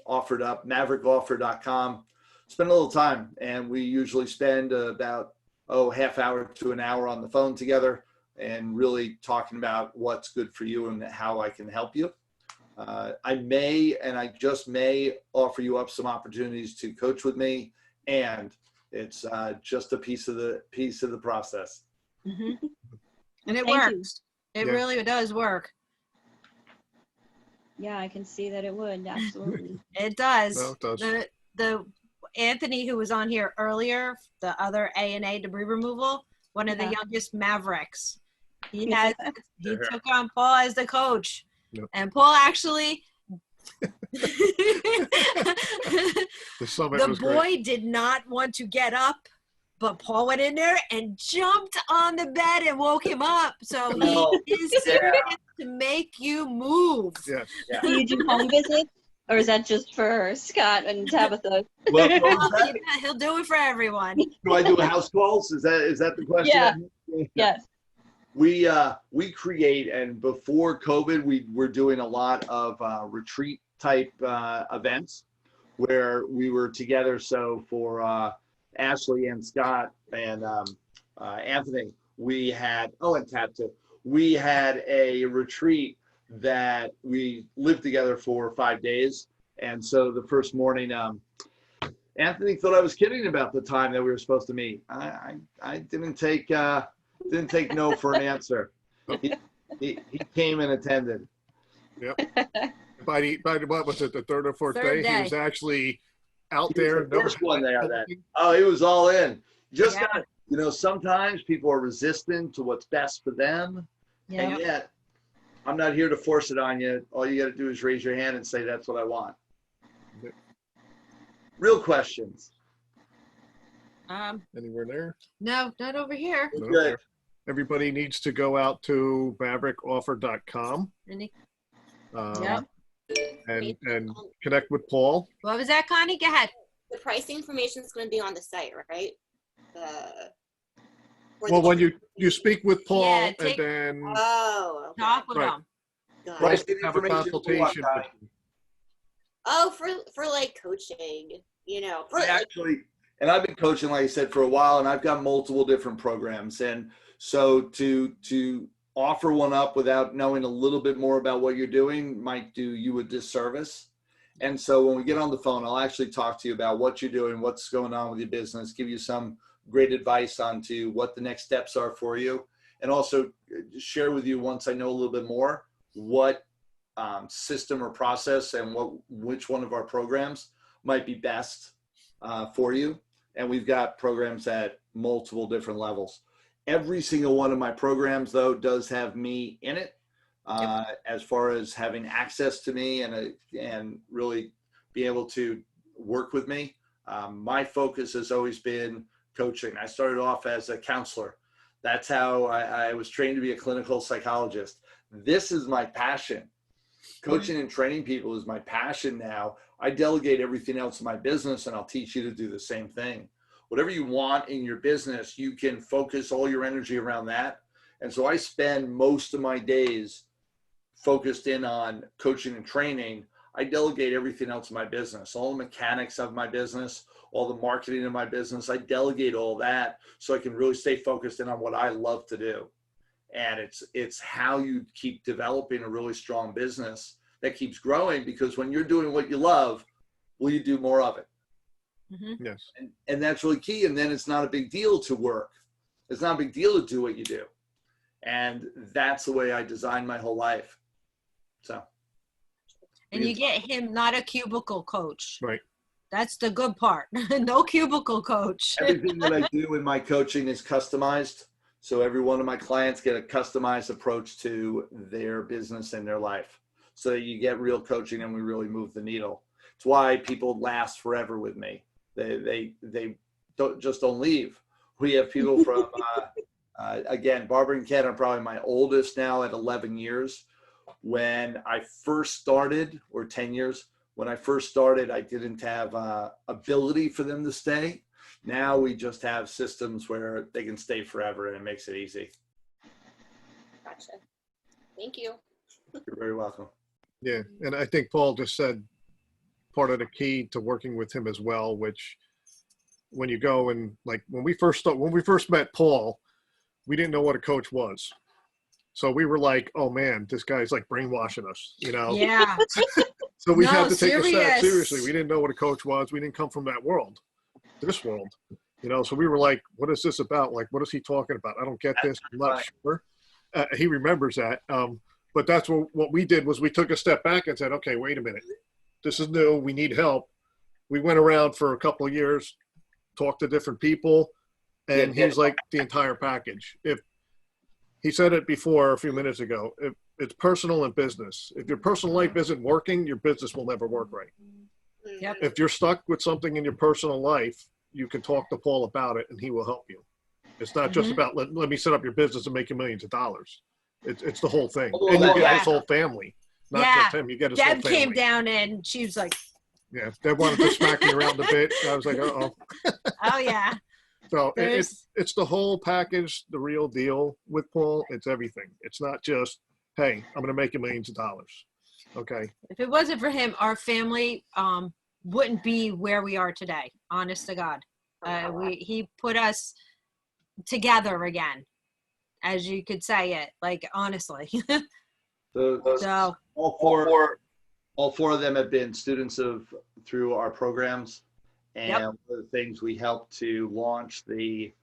offered up, maverickoffer.com. Spend a little time, and we usually spend about half hour to an hour on the phone together and really talking about what's good for you and how I can help you. I just may offer you up some opportunities to coach with me, and it's just a piece of the process. Mm-hmm. And it Thank you. works. It Yeah. really does work. Yeah, I can see that it would. Absolutely. It does. No, it does. The Anthony, who was on here earlier, the other A&A debris removal, one of the Yeah. youngest Mavericks. He Yeah. took on Paul as the coach. Yep. And Paul actually The summit the was boy great. did not want to get up but Paul went in there and jumped on the bed and woke him up. So Oh, he is yeah. serious to make you move. Yes. Do you do home visits? Or is that just for Scott and Tabitha? Well, He'll do it for everyone. do I do house calls? Is that the question? Yeah. Yes. We create, and before COVID, we were doing a lot of retreat type events where we were together. So for Ashley and Scott and Anthony, we had, and Tab too, we had a retreat that we lived together for 5 days. And so the first morning, Anthony thought I was kidding about the time that we were supposed to meet. I didn't take no for an answer. He came and attended. Yep. By what was it, the third or fourth Third day, he day. was actually out He was there. the first one there then. Oh, he was all in. Just Yeah. sometimes people are resistant to what's best for them. Yeah. And yet, I'm not here to force it on you. All you got to do is raise your hand and say, that's what I want. Yep. Real questions. Anywhere there? No, not over here. No. Good. Everybody needs to go out to maverickoffer.com Any- and connect with Paul. What was that, Connie? Go ahead. The pricing information is going to be on the site, right? Well, when you speak with Paul Yeah, take- and then Oh, okay. Talk with Right. them. Got it. Price have a information for what, consultation. Connie? Oh, for like coaching, for I actually, and I've been coaching, like I said, for a while, and I've got multiple different programs. And so to offer one up without knowing a little bit more about what you're doing might do you a disservice. And so when we get on the phone, I'll actually talk to you about what you're doing, what's going on with your business, give you some great advice onto what the next steps are for you, and also share with you, once I know a little bit more, what system or process and which one of our programs might be best for you. And we've got programs at multiple different levels. Every single one of my programs, though, does have me in it, as far as having access to me and really be able to work with me. My focus has always been coaching. I started off as a counselor. That's how I was trained to be a clinical psychologist. This is my passion. Coaching and training people is my passion now. I delegate everything else in my business, and I'll teach you to do the same thing. Whatever you want in your business, you can focus all your energy around that. And so I spend most of my days focused in on coaching and training. I delegate everything else in my business, all the mechanics of my business, all the marketing of my business. I delegate all that so I can really stay focused in on what I love to do. And it's how you keep developing a really strong business that keeps growing, because when you're doing what you love, will you do more of it? Mm-hmm. yes. And that's really key. And then it's not a big deal to work. It's not a big deal to do what you do. And that's the way I designed my whole life. So. And you get him not a cubicle coach. Right. That's the good part. No cubicle coach. Everything that I do in my coaching is customized. So every one of my clients get a customized approach to their business and their life. So that you get real coaching and we really move the needle. It's why people last forever with me. They don't leave. We have people from, again, Barbara and Ken are probably my oldest now at 11 years. When I first started, or 10 years, when I first started, I didn't have ability for them to stay. Now we just have systems where they can stay forever, and it makes it easy. Gotcha. Thank you. You're very welcome. Yeah. And I think Paul just said part of the key to working with him as well, which when you go and like when we first met Paul, we didn't know what a coach was. So we were like, oh man, this guy's like brainwashing us, Yeah. So we No, had to take a step serious. seriously. We didn't know what a coach was. We didn't come from that world, this world, so we were like, what is this about? Like, what is he talking about? I don't get this. I'm not sure. He remembers that. But that's what we did was we took a step back and said, okay, wait a minute. This is new. We need help. We went around for a couple of years, talked to different people, and he's like the entire package. If he said it before a few minutes ago, if it's personal and business. If your personal life isn't working, your business will never work right. Yep. If you're stuck with something in your personal life, you can talk to Paul about it and he will help you. It's not just about let me set up your business and make you millions of dollars. It's the whole thing. Oh, And you get yeah. his whole family, not Yeah. just him. You get his whole Deb family. came down and she was like, Yeah, Deb wanted to smack me around a bit. I was like, uh-oh. oh yeah. So There's- it's the whole package, the real deal with Paul. It's everything. It's not just, hey, I'm going to make you millions of dollars. Okay. If it wasn't for him, our family wouldn't be where we are today. Honest to God, he put us together again, as you could say it. Like honestly. So all four of them have been students through our programs, and Yep. one of the things we helped to launch the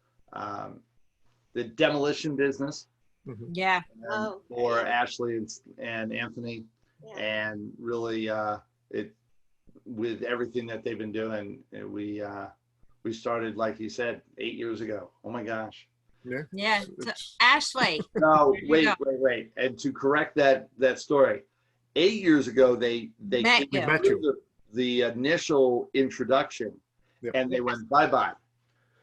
demolition business yeah, Oh, for okay. Ashley and Anthony, Yeah. and really with everything that they've been doing, we started, like you said, 8 years ago. Oh my gosh. yeah. So, It's- Ashley, No, There you wait. And to correct that story, 8 years ago, they Met came you. Met through you. the initial introduction, Yep. and they went bye-bye.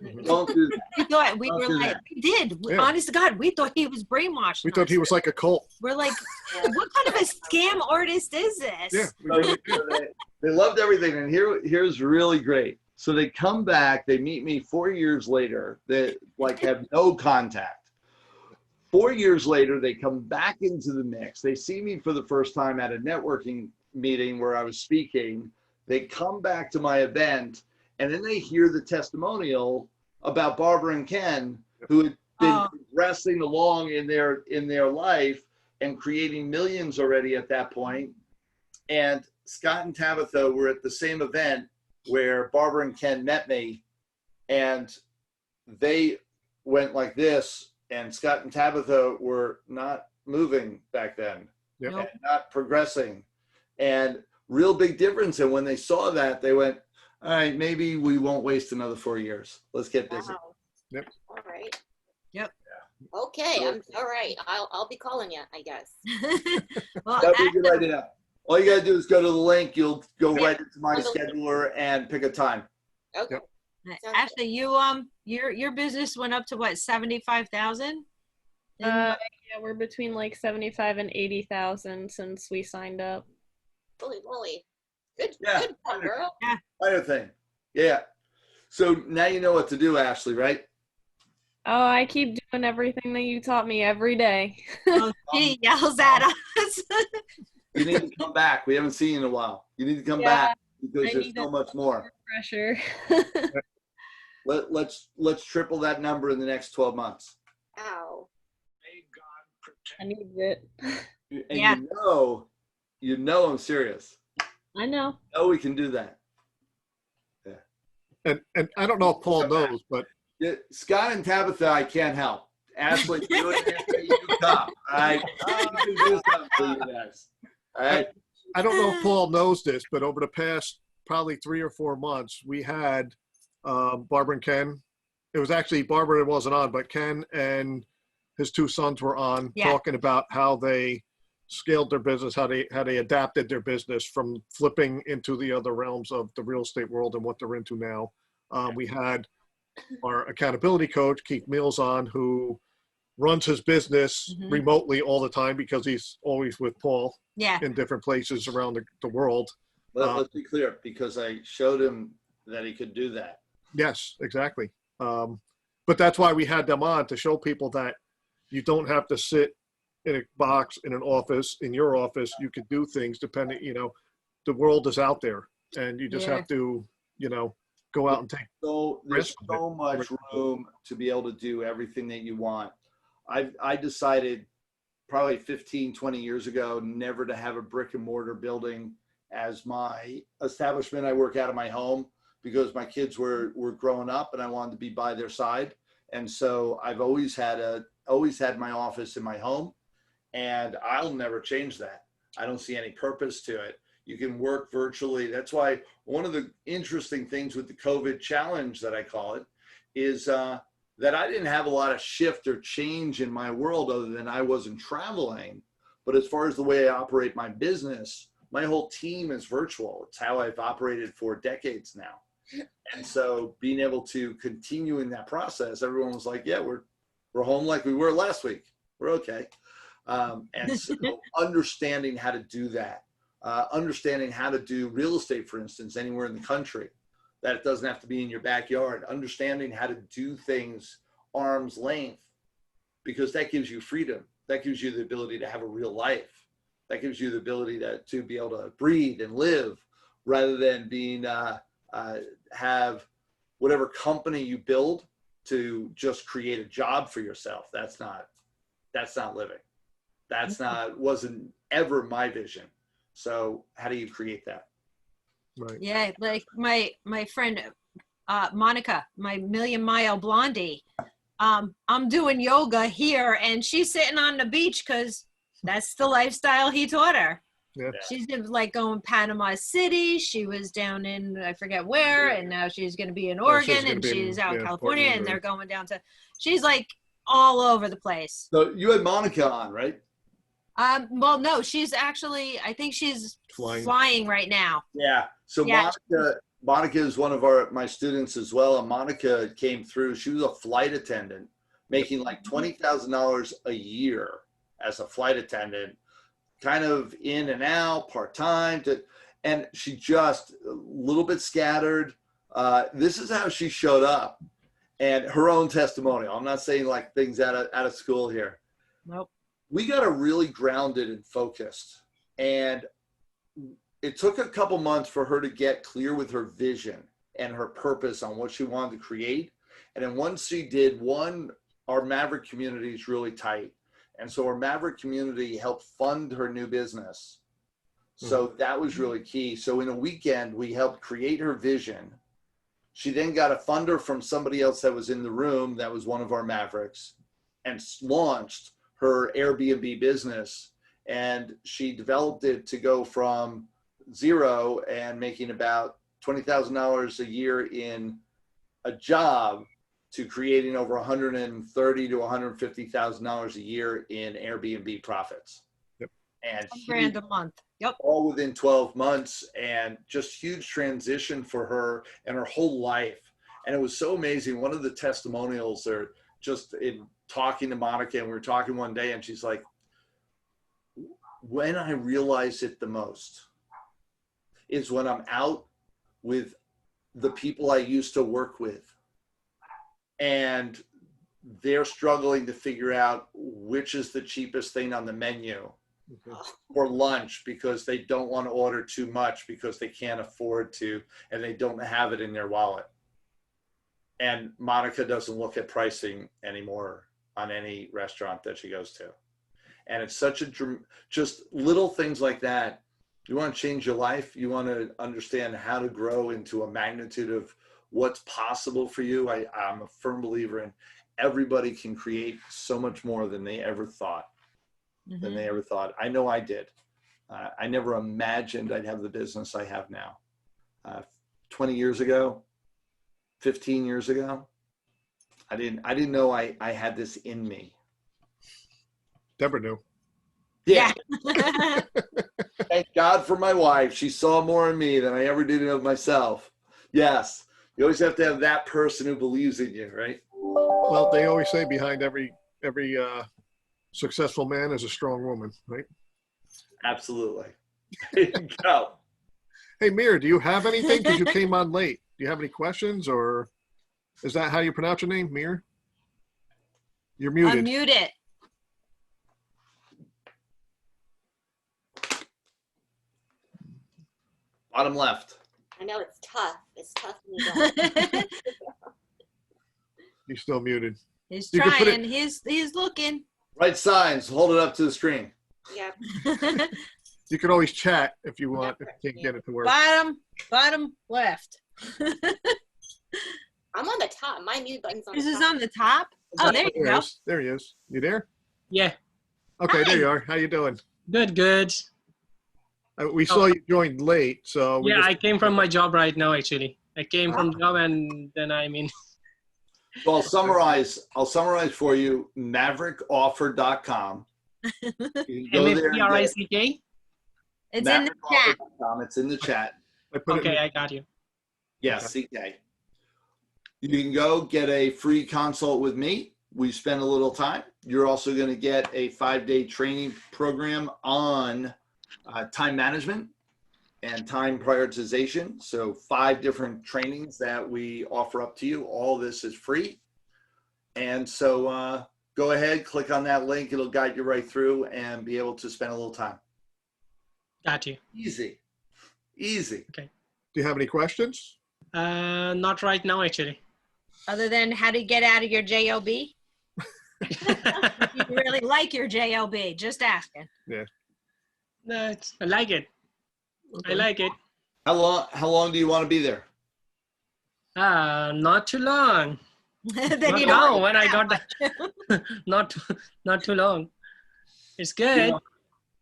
Mhm. Don't do that. we thought we Don't were do like, that. we did. Yeah. Honest to God, we thought he was brainwashed. We thought he was like a cult. We're like, what kind of a scam artist is this? Yeah. We So really did. they loved everything, and here's really great. So they come back, they meet me 4 years later. They have no contact. 4 years later, they come back into the mix. They see me for the first time at a networking meeting where I was speaking. They come back to my event, and then they hear the testimonial about Barbara and Ken, who had been Oh. progressing along in their life and creating millions already at that point. And Scott and Tabitha were at the same event where Barbara and Ken met me, and they went like this, and Scott and Tabitha were not moving back then. Yep. Nope. And not progressing, and real big difference. And when they saw that, they went, all right, maybe we won't waste another 4 years. Let's get busy. Wow. Yep. All right. Yep. Okay. All right. I'll be calling you, I guess. Well, That'd be a good idea. All you gotta do is go to the link. You'll go Yeah. right into my scheduler and pick a time. Okay. Yep. Sounds Ashley, your business went up to what, 75,000? Yeah, we're between like 75 and 80,000 since we signed up. Holy moly. Good. Yeah. Good one, girl. Kind of thing. Yeah. So now you know what to do, Ashley, right? Oh, I keep doing everything that you taught me every day. Oh, he yells at us. You need to come back. We haven't seen you in a while. You need to come Yeah, back because I there's need so to- much more. Pressure. Let's triple that number in the next 12 months. Ow. I need it. And Yeah. you know I'm serious. I know. Oh, we can do that. And I don't know if Paul knows, but Yeah, Scott and Tabitha, I can't help. Ashley, you and Anthony, you come. All right. We can do something for you guys. All right. I don't know if Paul knows this, but over the past probably 3 or 4 months, we had Barbara and Ken. It was actually Barbara wasn't on, but Ken and his 2 sons were on Yeah. talking about how they scaled their business, how they adapted their business from flipping into the other realms of the real estate world and what they're into now. We had our accountability coach, Keith Mills, on, who runs his business Mhm. remotely all the time because he's always with Paul Yeah. in different places around the world. Let's be clear, because I showed him that he could do that. Yes, exactly. But that's why we had them on, to show people that you don't have to sit in a box in an office, in your office. You can do things depending, the world is out there, and you just Yeah. have to, go out and take. So there's Risk of so it. much room to be able to do everything that you want. I decided probably 15, 20 years ago, never to have a brick and mortar building as my establishment. I work out of my home because my kids were growing up and I wanted to be by their side. And so I've always had my office in my home, and I'll never change that. I don't see any purpose to it. You can work virtually. That's why one of the interesting things with the COVID challenge, that I call it, is that I didn't have a lot of shift or change in my world other than I wasn't traveling. But as far as the way I operate my business, my whole team is virtual. It's how I've operated for decades now. And so being able to continue in that process, everyone was like, yeah, we're home like we were last week. We're okay. And so understanding how to do that, understanding how to do real estate, for instance, anywhere in the country, that it doesn't have to be in your backyard, understanding how to do things arm's length, because that gives you freedom. That gives you the ability to have a real life. That gives you the ability to be able to breathe and live, rather than being, have whatever company you build to just create a job for yourself. That's not living. Wasn't ever my vision. So how do you create that? Right. Yeah, like my friend Monica, my Million Mile Blondie. I'm doing yoga here, and she's sitting on the beach because that's the lifestyle he taught her. Yeah. She's like going Panama City. She was down in I forget where, and now she's going to be in Oregon, and she's out in California, and they're going down to. She's like all over the place. So you had Monica on, right? Well, no, she's actually. I think she's flying right now. Yeah. So Yeah. Monica is one of my students as well. And Monica came through. She was a flight attendant, making like $20,000 a year as a flight attendant, kind of in and out, part-time. And she just a little bit scattered. This is how she showed up, and her own testimonial. I'm not saying like things out of school here. Nope. We got her really grounded and focused. And it took a couple months for her to get clear with her vision and her purpose on what she wanted to create. And then once she did, our Maverick community is really tight. And so our Maverick community helped fund her new business. So that was really key. So in a weekend, we helped create her vision. She then got a funder from somebody else that was in the room, that was one of our Mavericks, and launched her Airbnb business. And she developed it to go from zero and making about $20,000 a year in a job to creating over $130,000 to $150,000 a year in Airbnb profits. Yep. And $1,000 a month. Yep. all within 12 months, and just huge transition for her and her whole life. And it was so amazing. One of the testimonials are just in talking to Monica, and we were talking one day, and she's like, when I realize it the most is when I'm out with the people I used to work with, and they're struggling to figure out which is the cheapest thing on the menu for lunch, because they don't want to order too much because they can't afford to, and they don't have it in their wallet. And Monica doesn't look at pricing anymore on any restaurant that she goes to. And it's such just little things like that. You want to change your life. You want to understand how to grow into a magnitude of what's possible for you. I'm a firm believer in everybody can create so much more than they ever thought. I know I did. I never imagined I'd have the business I have now. 20 years ago, 15 years ago, I didn't know I had this in me. Deborah knew. Yeah. Thank God for my wife. She saw more in me than I ever did of myself. Yes. You always have to have that person who believes in you, right? Well, they always say behind every successful man is a strong woman, right? Absolutely. There you go. Hey, Mir, do you have anything? Because you came on late. Do you have any questions, or is that how you pronounce your name, Mir? You're muted. Unmute it. Bottom left. I know it's tough. It's tough when you don't. He's still muted. He's You can put trying. He's looking. Right signs. Hold it up to the screen. Yeah. You can always chat if you want, if you can't get it to work. Bottom left. I'm on the top. My mute button's on This the is top. on the top. Oh, there you There he go. is. There he is. You there? Yeah, Okay, Hi. there you are. How you doing? good. We saw you joined late, so we Yeah, just, I came from my job right now, actually. I came from job and then I'm in. So I'll summarize for you. MaverickOffer.com. You can go there and get MFPRICK? It's in the chat. MaverickOffer.com. It's in the chat. I put it Okay, in, I got you. Yes, CK. You can go get a free consult with me. We spend a little time. You're also going to get a 5-day training program on time management and time prioritization. So 5 different trainings that we offer up to you. All this is free. And so go ahead, click on that link. It'll guide you right through and be able to spend a little time. Got you. Easy. Easy. Do you have any questions? Not right now, actually. Other than how to get out of your JOB? You really like your JOB, just asking. I like it. I like it. How long do you want to be there? Not too long. Then Not you now don't when I have got the, not too long. It's You good. know,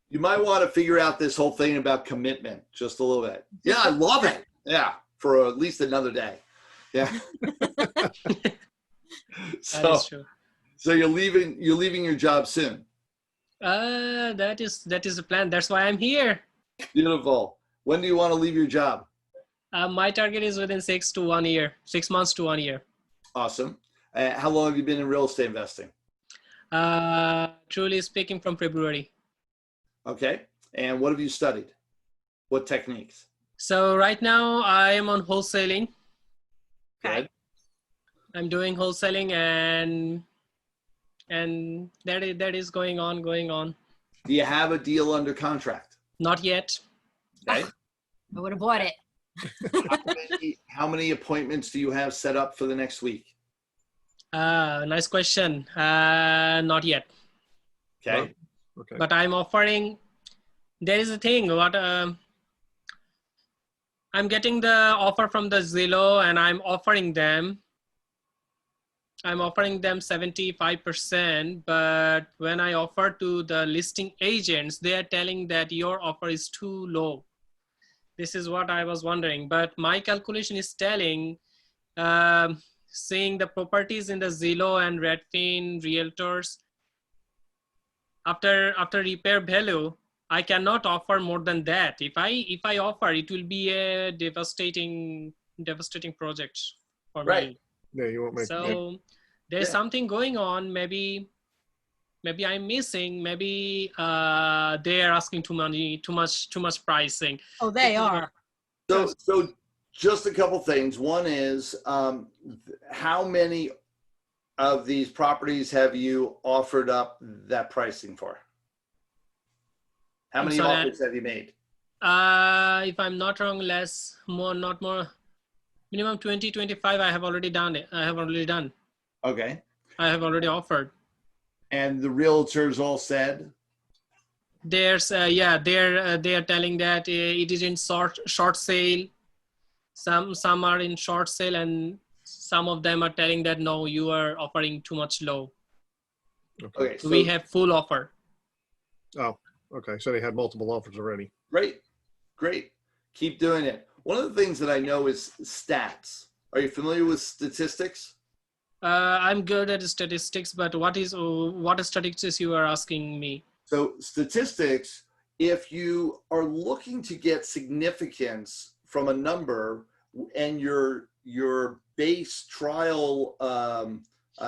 you might want to figure out this whole thing about commitment just a little bit. Yeah, I love it. Yeah, for at least another day. Yeah. That so, is true. so you're leaving your job soon. That is the plan. That's why I'm here. Beautiful. When do you want to leave your job? My target is within 6 to 1 year, 6 months to 1 year. Awesome. How long have you been in real estate investing? Truly speaking, from February. Okay. And what have you studied? What techniques? So right now I am on wholesaling. Okay. Good. I'm doing wholesaling and that is going on. Do you have a deal under contract? Not yet. Okay. I would have bought it. How many appointments do you have set up for the next week? Nice question. Not yet. Okay. Okay. But I'm offering. There is a thing. What I'm getting the offer from the Zillow, and I'm offering them 75%. But when I offer to the listing agents, they are telling that your offer is too low. This is what I was wondering. But my calculation is telling, seeing the properties in the Zillow and Redfin realtors, after repair value, I cannot offer more than that. If I offer, it will be a devastating project for Right. me. Yeah, you won't make. So there's Yeah. something going on. Maybe I'm missing. Maybe they are asking too much pricing. Oh, they are. So just a couple things. One is, how many of these properties have you offered up that pricing for? How many sorry, offers have you made? If I'm not wrong, not more. Minimum 20, 25. I have already done it. I have already offered. And the realtors all said? There's they are telling that it is in short sale. Some are in short sale, and some of them are telling that no, you are offering too much low. Okay. So We have full offer. Oh, okay. So they had multiple offers already. great. Keep doing it. One of the things that I know is stats. Are you familiar with statistics? I'm good at statistics, but what statistics you are asking me? So statistics, if you are looking to get significance from a number and your base trial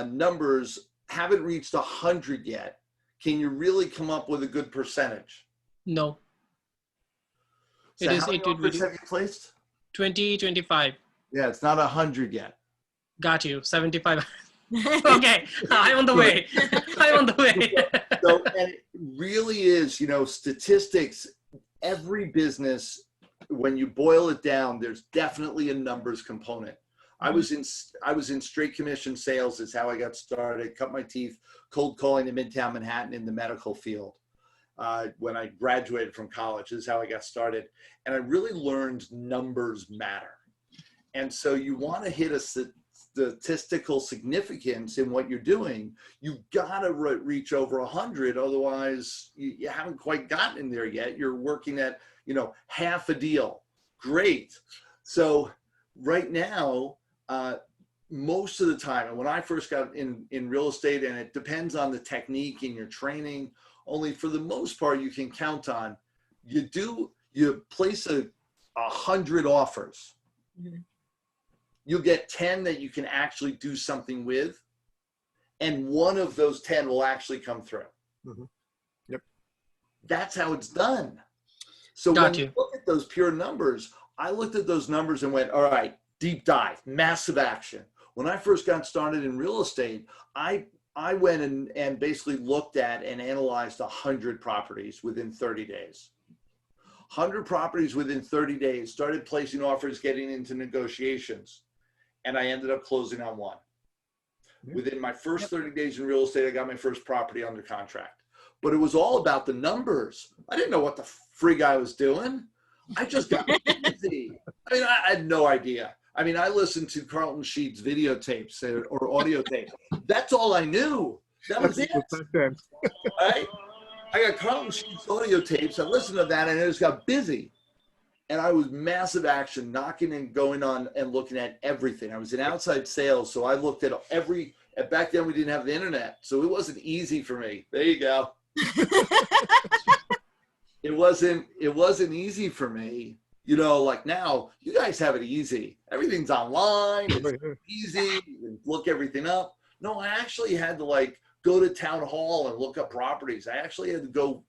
numbers haven't reached 100 yet, can you really come up with a good percentage? No. So It is- how many it would be- offers have you placed? 20, 25. Yeah, it's not 100 yet. Got you. 75. Okay, I'm on the way. I'm on the way. So, and it really is, statistics, every business, when you boil it down, there's definitely a numbers component. I was in straight commission sales is how I got started, cut my teeth, cold calling in Midtown Manhattan in the medical field. When I graduated from college, this is how I got started. And I really learned numbers matter. And so you want to hit a statistical significance in what you're doing. You've got to reach over 100. Otherwise, you haven't quite gotten in there yet. You're working at, half a deal. Great. So right now, most of the time, and when I first got in real estate, and it depends on the technique and your training, only for the most part, you can count on, you place 100 offers. Mhm. you'll get 10 that you can actually do something with. And one of those 10 will actually come through. Mhm. Yep. That's how it's done. So Got when you. you look at those pure numbers, I looked at those numbers and went, all right, deep dive, massive action. When I first got started in real estate, I went and basically looked at and analyzed 100 properties within 30 days. 100 properties within 30 days, started placing offers, getting into negotiations, and I ended up closing on one. Yep. Within my first 30 days in real estate, I got my first property under contract. But it was all about the numbers. I didn't know what the frig I was doing. I just got busy. I mean, I had no idea. I mean, I listened to Carlton Sheets videotapes or audio tapes. That's all I knew. That was it. Right? I got Carlton Sheets audio tapes. I listened to that and I just got busy. And I was massive action, knocking and going on and looking at everything. I was in outside sales, so I looked at back then we didn't have the internet, so it wasn't easy for me. There you go. It wasn't easy for me. You know, like now, you guys have it easy. Everything's online. It's easy. You can look everything up. No, I actually had to go to town hall and look up properties. I actually had to go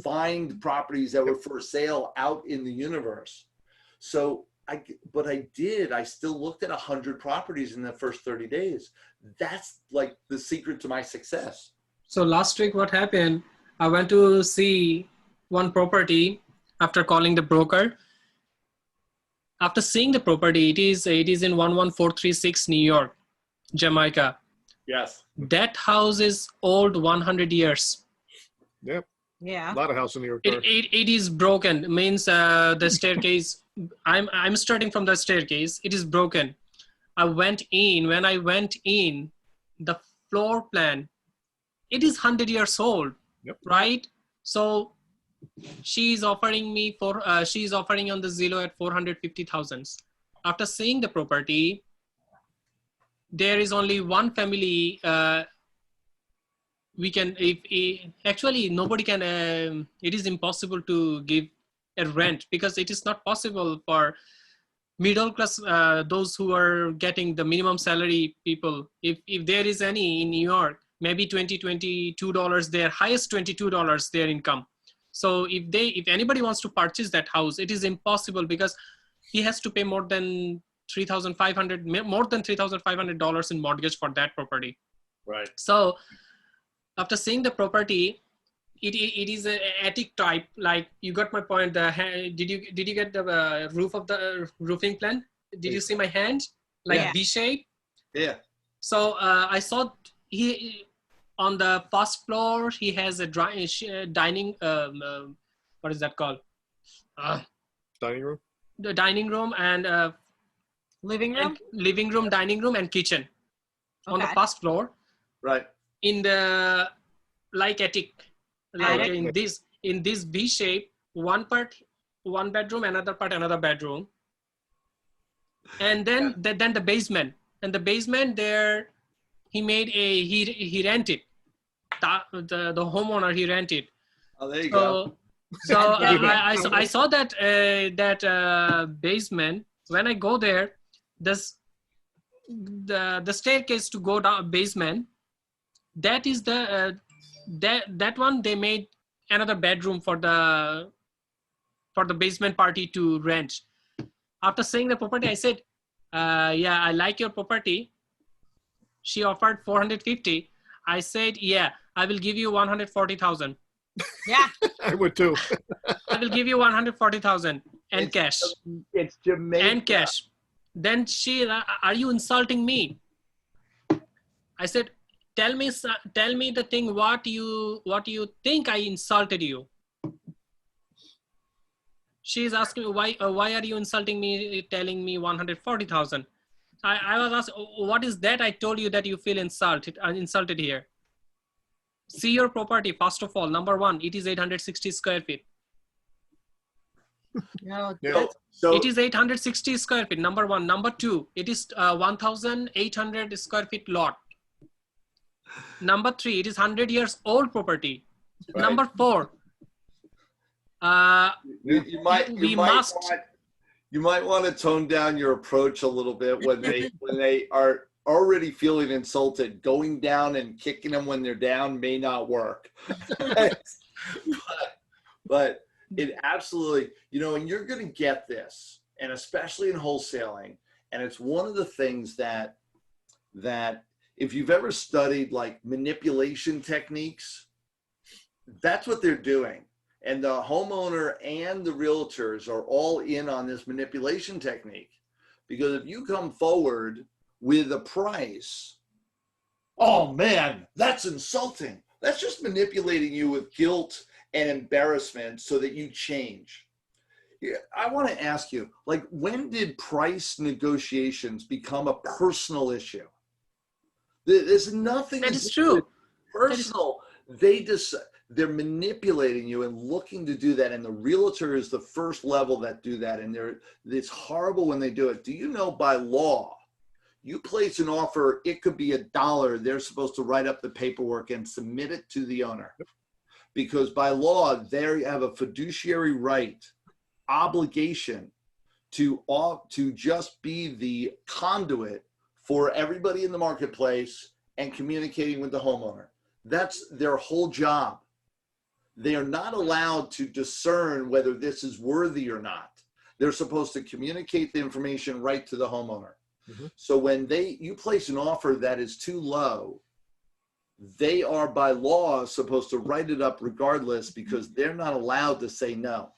find properties that were for sale out in the universe. So I still looked at 100 properties in the first 30 days. That's like the secret to my success. So last week, what happened? I went to see one property after calling the broker. After seeing the property, it is in 11436 New York, Jamaica. Yes. That house is old 100 years. Yep. Yeah. A lot of house in New York. It is broken. Means the staircase. I'm starting from the staircase. It is broken. I went in. When I went in, the floor plan, it is 100 years old. Yep. Right? So she's offering on the Zillow at 450,000. After seeing the property, there is only one family. Actually nobody can. It is impossible to give a rent because it is not possible for middle class, those who are getting the minimum salary people. If there is any in New York, maybe $22 their highest $22 their income. So if anybody wants to purchase that house, it is impossible because he has to pay more than $3,500 in mortgage for that property. Right. So after seeing the property, it is an attic type. Like, you got my point. Did you get the roof of the roofing plan? Did you see my hand? Like Yeah. V shape. Yeah. So I saw he on the first floor he has a dining. What is that called? Dining room. The dining room and Living room? living room, dining room, and kitchen on the Okay. first floor. Right. In the attic, like Attic. in this V shape, one part one bedroom, another part another bedroom, and then the basement. And the basement there, he rented. The homeowner, he rented. Oh, there you go. So I saw that basement. When I go there, the staircase to go down basement, that is that one they made another bedroom for the basement party to rent. After seeing the property, I said, yeah, I like your property. She offered 450. I said, yeah, I will give you 140,000. Yeah. I would too. I will give you 140,000 and cash. It's Jamaica. And cash. Then she, are you insulting me? I said, tell me the thing. What you think I insulted you? She is asking me, why are you insulting me, telling me 140,000? I was asked, what is that? I told you that you feel insulted here. See your property, first of all. Number one, it is 860 square feet. No, Yeah. So It is 860 square feet, number one. Number two, it is 1,800 square feet lot. Number three, it is 100 years old property. Right. Number four, you might we want You might want to tone down your approach a little bit when they are already feeling insulted. Going down and kicking them when they're down may not work. but it absolutely, and you're going to get this, and especially in wholesaling. And it's one of the things that if you've ever studied like manipulation techniques, that's what they're doing. And the homeowner and the realtors are all in on this manipulation technique. Because if you come forward with a price, oh man, that's insulting. That's just manipulating you with guilt and embarrassment so that you change. I want to ask you, like, when did price negotiations become a personal issue? There's nothing That is true. personal. They're manipulating you and looking to do that. And the realtor is the first level that do that. And it's horrible when they do it. Do you know by law, you place an offer, it could be $1. They're supposed to write up the paperwork and submit it to the owner. Because by law, they have a fiduciary right, obligation to just be the conduit for everybody in the marketplace and communicating with the homeowner. That's their whole job. They are not allowed to discern whether this is worthy or not. They're supposed to communicate the information right to the homeowner. Mm-hmm. So when you place an offer that is too low, they are by law supposed to write it up regardless, because they're not allowed to say no.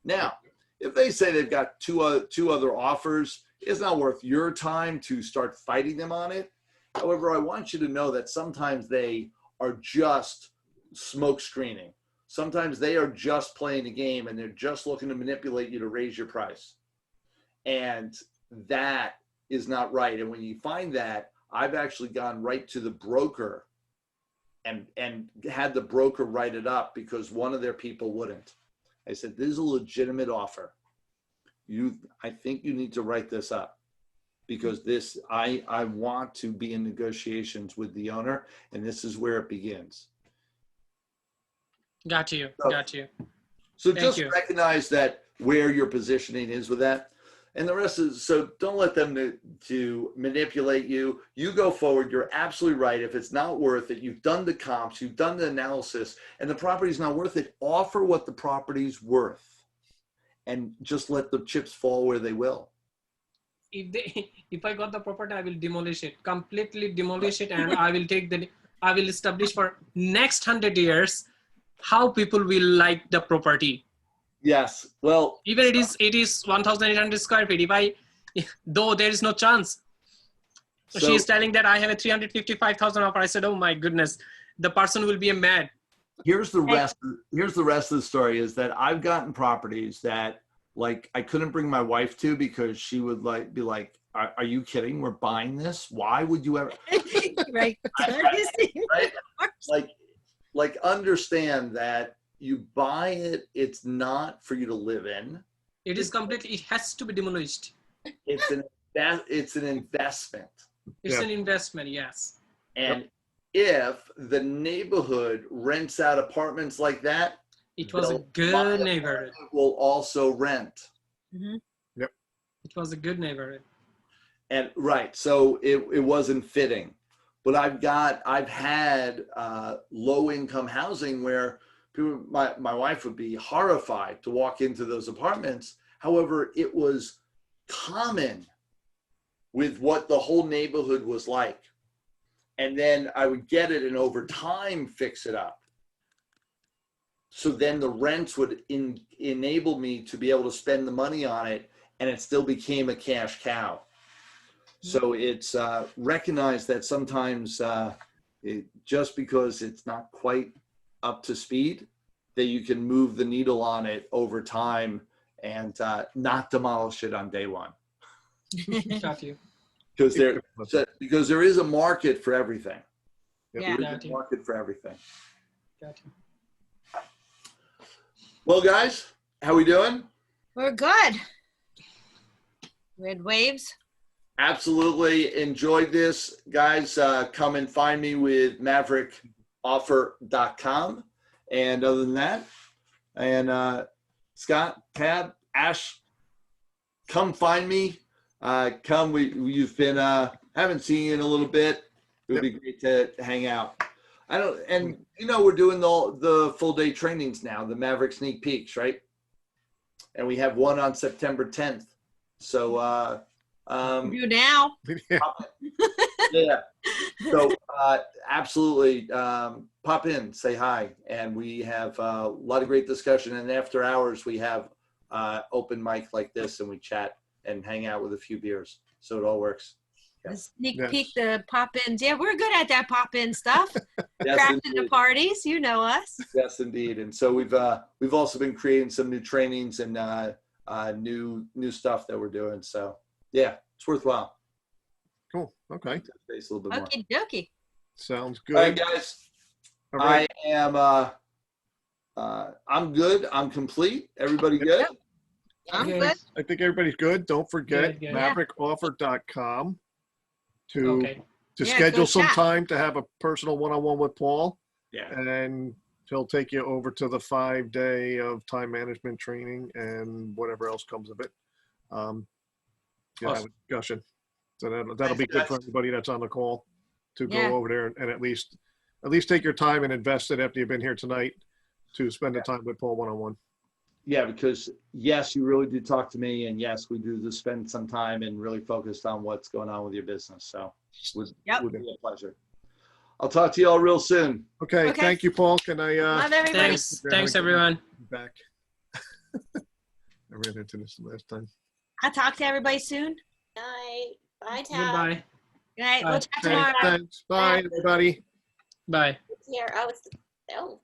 Now, if they say they've got two other offers, it's not worth your time to start fighting them on it. However, I want you to know that sometimes they are just smoke screening. Sometimes they are just playing a game and they're just looking to manipulate you to raise your price. And that is not right. And when you find that, I've actually gone right to the broker and had the broker write it up because one of their people wouldn't. I said, this is a legitimate offer. I think you need to write this up, because I want to be in negotiations with the owner, and this is where it begins. Got you. So Thank just you. recognize that where your positioning is with that. And the rest is, so don't let them to manipulate you. You go forward. You're absolutely right. If it's not worth it, you've done the comps, you've done the analysis, and the property's not worth it, offer what the property's worth and just let the chips fall where they will. If I got the property, I will demolish it, completely demolish it, and I will establish for next 100 years how people will like the property. Yes. Well, Even it is 1,800 square feet. Though there is no chance. So she is telling that I have a 355,000 offer. I said, oh my goodness, the person will be mad. Here's the rest of the story is that I've gotten properties that like I couldn't bring my wife to because she would be like, are you kidding? We're buying this. Why would you ever? Right. Right? Like understand that you buy it. It's not for you to live in. It has to be demolished. It's an investment. It's an investment, yes. And if the neighborhood rents out apartments like that, it was a good neighborhood. Will also rent. Mm-hmm. Yep. It was a good neighborhood. And right, so it wasn't fitting. But I've had low income housing where people, my wife would be horrified to walk into those apartments. However, it was common with what the whole neighborhood was like. And then I would get it and over time fix it up. So then the rents would enable me to be able to spend the money on it, and it still became a cash cow. So it's recognize that sometimes just because it's not quite up to speed, that you can move the needle on it over time and not demolish it on day one. Got you. Because there is a market for everything. Yeah. There is a market for everything. Got you. Well, guys, how we doing? We're good. Red waves. Absolutely enjoyed this. Guys, come and find me with maverickoffer.com. And other than that, and Scott, Tab, Ash, come find me. Come, you've been, haven't seen you in a little bit. It would be great to hang out. We're doing the full day trainings now, the Maverick Sneak Peeks, right? And we have one on September 10th. So, You now. yeah. So absolutely pop in, say hi. And we have a lot of great discussion. And after hours, we have open mic like this and we chat and hang out with a few beers. So it all works. The sneak Yes. peek, the pop-ins. Yeah, we're good at that pop-in stuff. Yes, Crafting the indeed. parties, you know us. Yes, indeed. And so we've also been creating some new trainings and new stuff that we're doing. So yeah, it's worthwhile. Cool. Okay. Touch base a little bit more. Okie dokie. Sounds All right, good. guys. All right. I am. I'm good. I'm complete. Everybody good? I'm Okay. good. I think everybody's good. Don't forget Good. maverickoffer.com to Okay. to Yeah, schedule go some chat. time to have a personal one-on-one with Paul, Yeah. and he'll take you over to the 5-day of time management training and whatever else comes of it. You'll have a discussion. So that'll be Thanks, good for guys. everybody that's on the call to Yeah. go over there and at least take your time and invest it after you've been here tonight to spend the time with Paul one-on-one. Yeah, because yes, you really do talk to me, and yes, we do just spend some time and really focused on what's going on with your business. So Yep. would be a pleasure. I'll talk to you all real soon. Okay, Okay. thank you, Paul. Can I Love everybody. Thanks. Thanks, everyone. back? I ran into this last time. I'll talk to everybody soon. Night. Bye, Tab. Goodbye. Good night. Bye. We'll chat Okay, tomorrow. thanks. Bye, everybody. Bye. Here. Oh, it's. Oh.